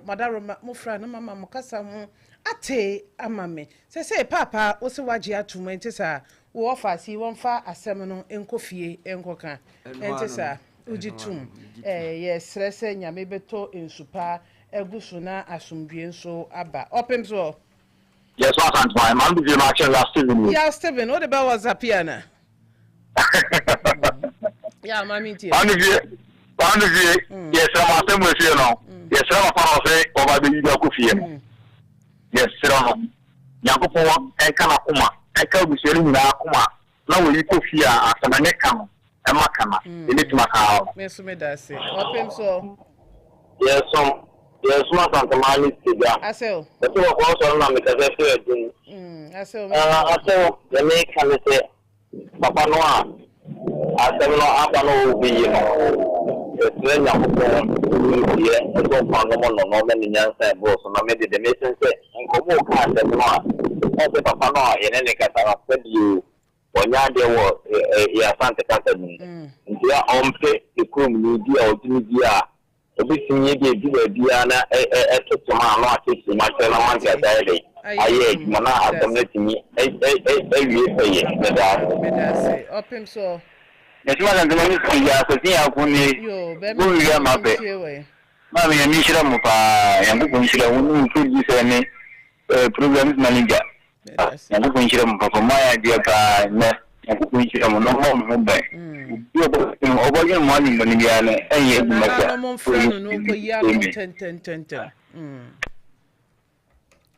madaroma mofra no mama mokasa ho ate amame sɛ papa wo se wagye atuma nti sa wo ofa si won fa asɛm no enkofie enkoka nti sa uji tum ye stress nyame beto ensupa egusu na asomdwe nso aba Opemsuo yes what and my man be ma che last Steven ya Steven what about WhatsApp yana ya mami tie One of you, yes, I'm a with you now. Yes, I'm a fan of it over the Yakufia. Yes, Yakupo, and Kanakuma, and Kabushiri Nakuma. Now we Kufia as a Manekam, and Makama, in it Macau. Miss Medasi, Opemsuo. Yes, not on the money. I say, the two of us are not because I saw the make can say Papa Noah. I said, no, be you know. When you go here, you don't find no many young boys, and I made the mission say, and go more kind of no. Also, Papa, no, in any case, I said you when you were a Santa Catherine. You are on pay the crew, you dear or Julia. A bit senior, dear Diana, a took to my market, my fellow Monday. I ate Mana, I'm letting me a year. Opemsuo. Yes, madam, the money is a good mappe. Mammy, and Mishra Mupa, and Bukunshira, who could you say me programs manager? And Bukunshira for my idea, and Bukunshira, no more back. You're over your money, Maniana, and yet, my friend, no, 10.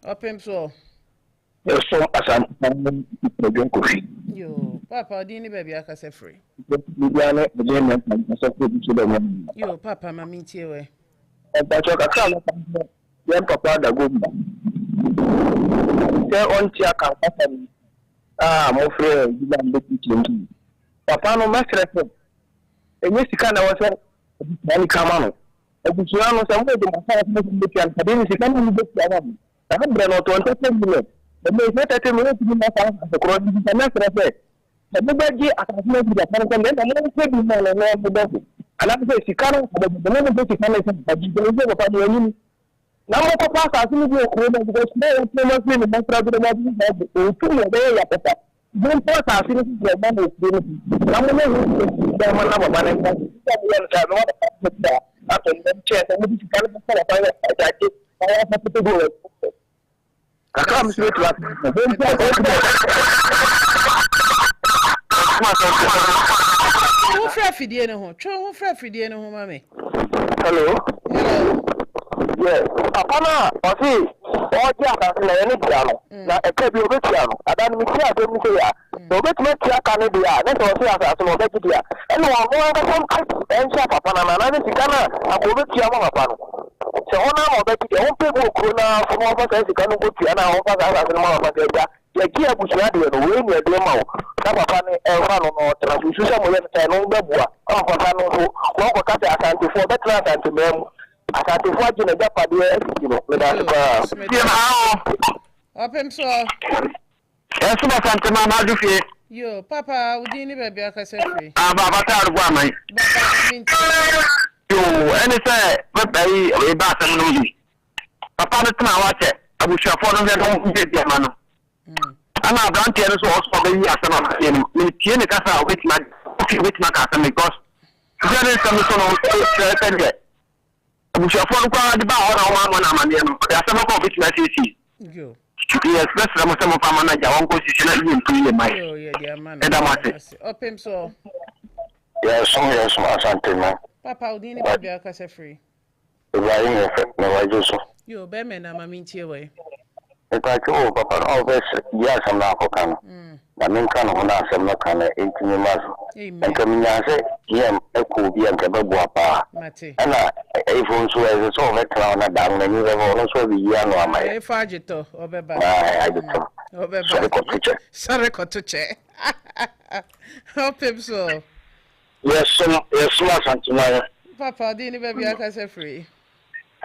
Opemsuo. So, as I'm coffee. Yo, Papa, didn't baby, I can say free. Yo, Papa, mammy, tear. But you can't get Papa the good. Tell on Tiaka, more friend, you can look at you. Papa, no matter. And yes, you can't also any common. If you are some way to my house, I didn't see any book. I have been out 20 minutes. The most not a minute to be my house, the cross is a matter. The Bubaji, I can make the American and then say more and the best. And I say, she can't, but the moment that she can, but you don't know about your now, Papa, I think you're cool because they must be the most trouble about you. 2 days after. Don't pass our citizens to a man with dignity. I'm going to say, after the chest, and we can't find I have to do it. I come straight to us. Who frafidie no ho? Who frafidie no ho mame? Hello. Yes. Apana, osi, oji akasi na yeni piano. Na ekebi obe piano. Adani mi tia dem se ya. Obe tme tia kanu dia. Na so osi asase no obe dia. Eno wa mo anga som ensha papa na na ni sikana akobe tia mo papa no. So on our baby, the own people could now from all of us can go to an hour of the Kia Bushadi and win your demo. Sapapani, Elvano, or Transmission, and on the bois, or Pano, walk a cat before the class and to them. I can't watch in a Japan, you know, Opemsuo. Yes, my Santa Mama, do you? Yo, Papa, would you never be a cassette? Avatar woman. You, and it's a bath and movie. Papa, it's my watch it. I wish I follow that home with your man. I'm not going to tell us also the years of the Casa with my cousin because there is some sort of I wish I follow the bar on one man. There are some of it like you. Yes, that's some of our manager on position in my Opemsuo. Yes, my son. Papa, would you never be a cassette free? Yo, Bemen, I'm a minty away. If I go, Papa, always, yes, I'm not going. I mean, kind of not some look on it, 18 months. And coming out, yeah, a cool be and Cababa. And if also as a soul, crown and down, and you have also the year no my Fagito, Obeba. Sorry, Cotuche. Opemsuo. Yes, my son. Papa, didn't never be a cassette free.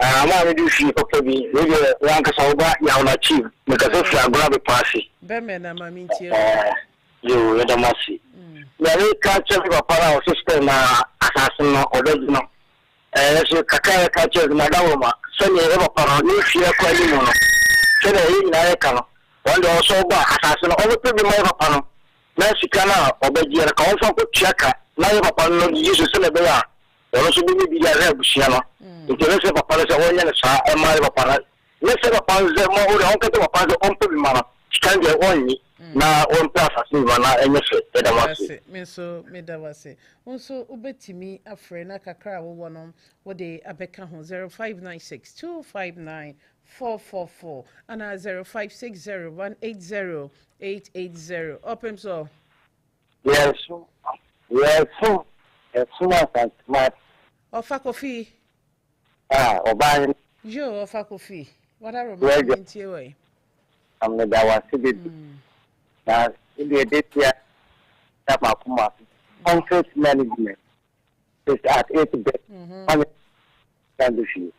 I'm already see Poppy, maybe Lanka Soba, Yauna Chief, because if you are grab a passy. Bemen, I'm a minty. You let them see. The culture of a power system, assassin or original. As you Kakaya catches Madama, send you ever power, new fear quite. Send a in American. One also assassin over to the Mava panel. Mexicana or Begia, also put checker, Mava panel, use a celebra. Also be the Busiano. If you listen to Palace of Onion, and my Palace, let's say upon the more uncle to upon the uncle mamma, stand there only. Now, one plus as you run out and you say, that I was it. Meso, Medavase. Also, Ubetimi, a friend, a cacra, one on what they Abeka 0596 259 444 and 0560 180 880. Opemsuo. Yes, my Offer coffee. Obama. Yo, offer coffee. What I remember in TOA. I'm the Dawasi. Now, in the date here, that my Kuma, conflict management is at 8 bed. Can do she.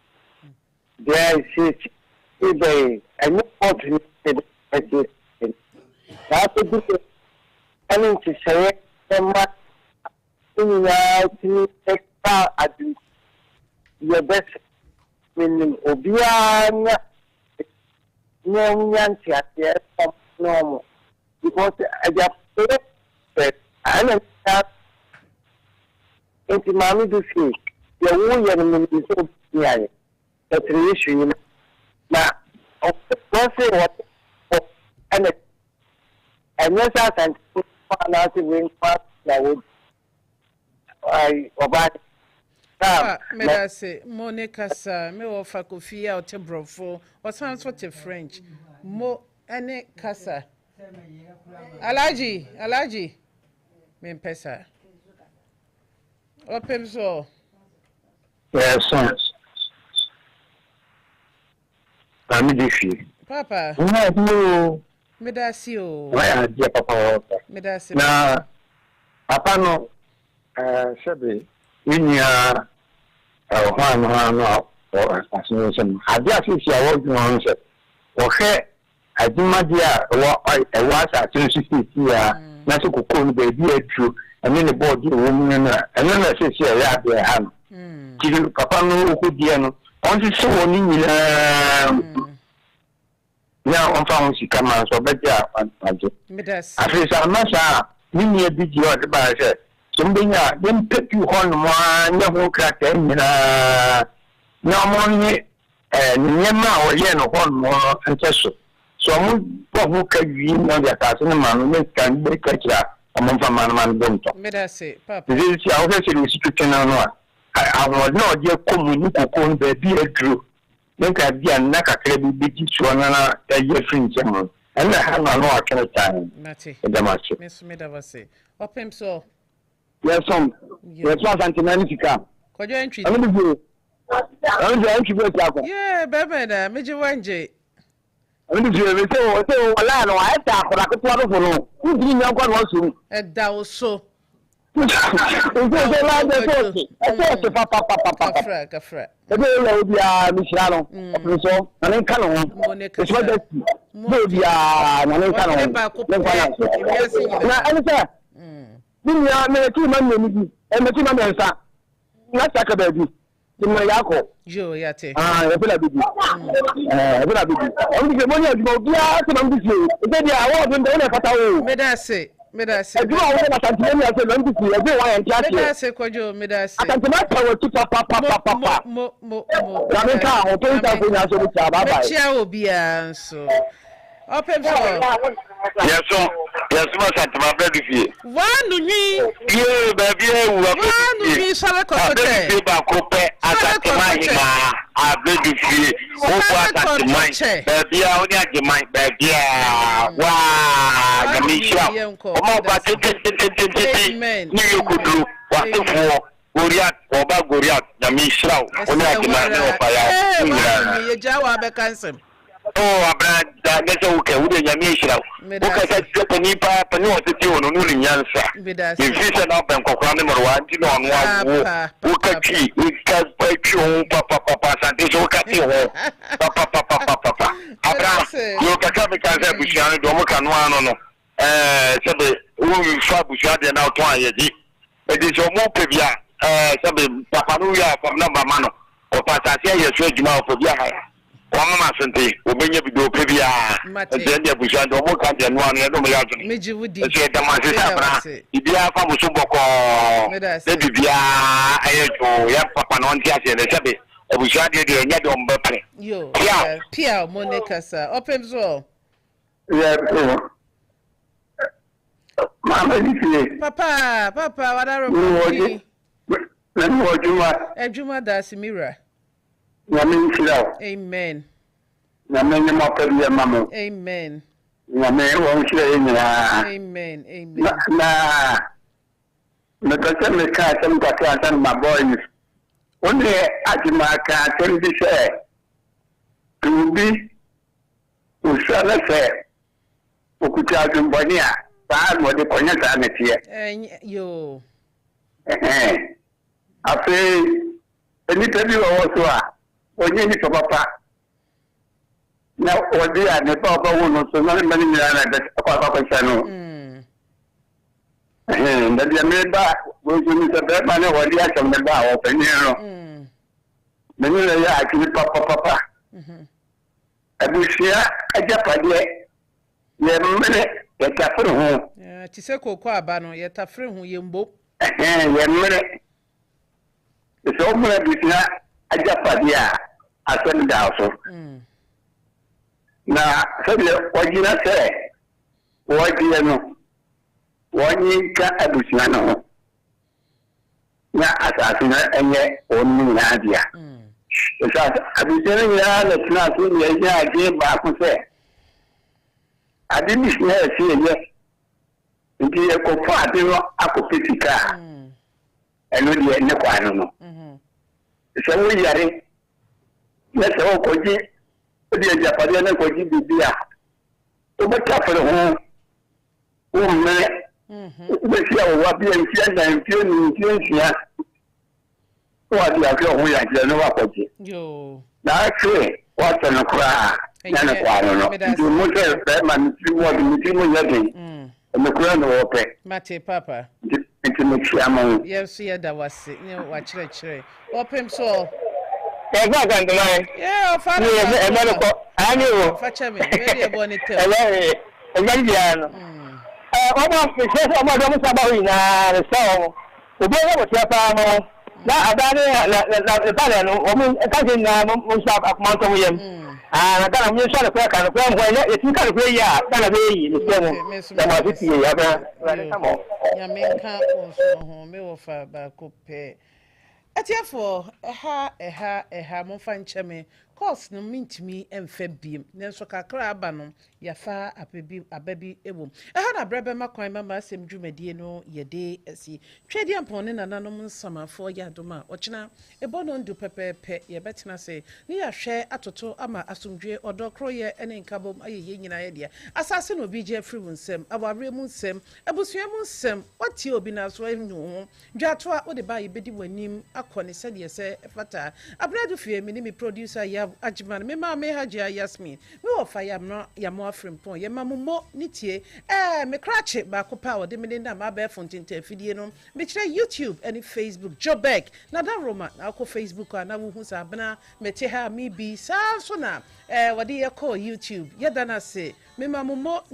There is eBay, and no point to that's a good. I mean, to say, your best meaning Obiana normal because I just said I don't have into mommy to see the woman is so yeah that's the issue now don't say what and yes I can find out the win part that would I about Medase, Monica, sir, me offer coffee out to Brofo, or sounds what a French. Mo ane casa. Alaji, me pesa. Opemsuo. Yes, sir. I'm diffi. Papa. No. Medasio. Why dear Papa? Medase. Na Papa no sabe Winya or assassination. I just see I was on set. Okay, I do my dear, I was at 260 here. Nasu Kukun, baby, true. And then the board, you woman, and then I say, yeah, they have. Kill Papa no good piano. Only so only now on found she come out so better. I feel some massa. Mini big you at the bar. Something then pick you on one, never crack them. No money, and Yama or Yen or one more and just so. Who can you know that as a man can be catch among some man don't talk. Medase, Papa. This is our situation. I was not yet communicating on the dear Drew. Think I'd be a knack at every big one a year fringe. And I have no more time. Matty, Miss Medavase. Opemsuo. Yes, some. Yes, one anti-manica. Could you entry? Yeah, baby, da, me jiwanje. I'm doing so wala no I ta ko ko to ro no. Ndi nya kwa no so. E da o so. Nso la de so ki. E so papa. Kafra. E be la obi a mi shira no. So na nka no ho. E so da si. Obi a na nka no ho. Na ani sa. Ni ya me ti ma me ni. E me ti ma me nsa. Na ta ka ba bi. Ti mo ya ko. Jo yate. E be la bi. E be la bi. O ni ke mo ni ajumo obi a ti ma bi si. E be dia awo do na fata o. Me da se. Edu awo na santimeni ase na mbi si edu wa yanti ase. Me da se kojo, me da se. Asantima ta wo ti papa. Mo. Ya me ka o to nta ko nya so bi ta bye bye. Me chia obi a so. Opemsuo. Yes, ma santima be du fie. Wa nu nwi. Ye ba bi e wu Wa nu nwi sale ko te. Be ba ko pe asantima hima abe du fie. O ko asantima. Be bi a oni agimai be bi a wa ga mi shira. O ma ba te. Ni yokudu wa te Goriat, Oba Goriat, na mi shira. Oni agimai no pa ya. Ye jawa be kansem. Oh, abra da nesa uke ude nyame shira. Uka sa tepani pa pani otete onu no nyansa. Ifisa na ben kokra ne morwa anti no onu awu. Uka ki, uka pachi on papa sante so uka ti ho. Papa. Abra, yo kaka be kanza bushano do mo kanu ano no. Sebe u fa bushade na to ayedi. Edi so mo pe bia sebe papa no ya fam na mama no. O pasase yeso adwuma o bia ha. Mama sente obenya bido pe bia ende abuja ndo mo kan de no anu no me yazo meji wudi e da ma se sabra ibia fa mo so boko de bibia ayejo ya papa no nti ase ne sebe abuja de nya de ombe pare yo pia Monica sa Opemsuo mama difile papa wadaro no ejuma da simira Yamin Shilao. Amen. Yamin Mopedi Mamu. Amen. Yamin Wonshila. Amen. Na Nakasa Meka, some Kaka, and my boys. Only Ajimaka, can be said to be Usala fair. Ukutajum Bonia, bad what the Ponata Netia. Yo. I say, any people also. Onye ni papa na odi a ne papa wono so na mani ni na da papa chano nda dia meba wo ni se be mane odi a chom ne ba o pe ni no meni le ya aki papa abushia ajapade ye mene ye tafre ho ti se kokọ aba no ye tafre ho ye mbo ye mene so mo abushia ajapade a asem da so na sabe wajina se wajina no wani ka abushia no na asasi na enye oni na dia esa abushia na na tna so ni ya je ba ku se adini na se ye ndi e ko fa de no akopetika eno de ne kwa no se wo yare na se o koji odi ajapade na koji bibia o ba ta fere ho o me o se o wa bi en tia na en pie ni tia o adi akọ ho ya je no wa koji yo na kre wa tana kura na na kwa no ndi mo se be man ti wo di mo ya de me kura no wo pe mate papa nti me chiamo yes ya da wase ne wa chire Opemsuo Ega gandumai. Yeah, father. Ebe ko ani wo. Facha me, we dey born it. Ebe biano. Omo se omo do musa ba wi na so. Obo wo ti apa mo. Na adane na bale no omo ka je na musa akuma to yem. Na kana mu so na ko ka no ko mo ne eti ka ko ya kana be yi ni se mo. Na ma ti ya ba. Ya me ka onso ho me wo fa ba ko pe. Atiafo eha mo fa ncheme course no mintimi emfa biem nenso kakra aba no yafa ababi ewom ɛha na brebe makwan mama asem dwumadie no yede asi twedi ampone nananom nsamafo ya doma ochina ebono ndu pepepe yebetena se ne yahwe atoto ama asomdwe odokro ye ene nkabom ayeye nyina ye dia asase no bi je free wunsem aware mu nsem abusua mu nsem watie obi na so enwu dwato a ode ba yebedi wanim akone sede se fata abradu fie mi ni mi producer ya ajiman me ma me haji Yasmin me wo fa yam afrimpon ye mamumo nitie me krache ba ko pa ode me na ma ba fontinta afidie no me kire YouTube and Facebook Jobek na da Roma na ko Facebook na wo hu sa bana mete ha mi bi sa so na wode ye ko YouTube ye dana se me mamumo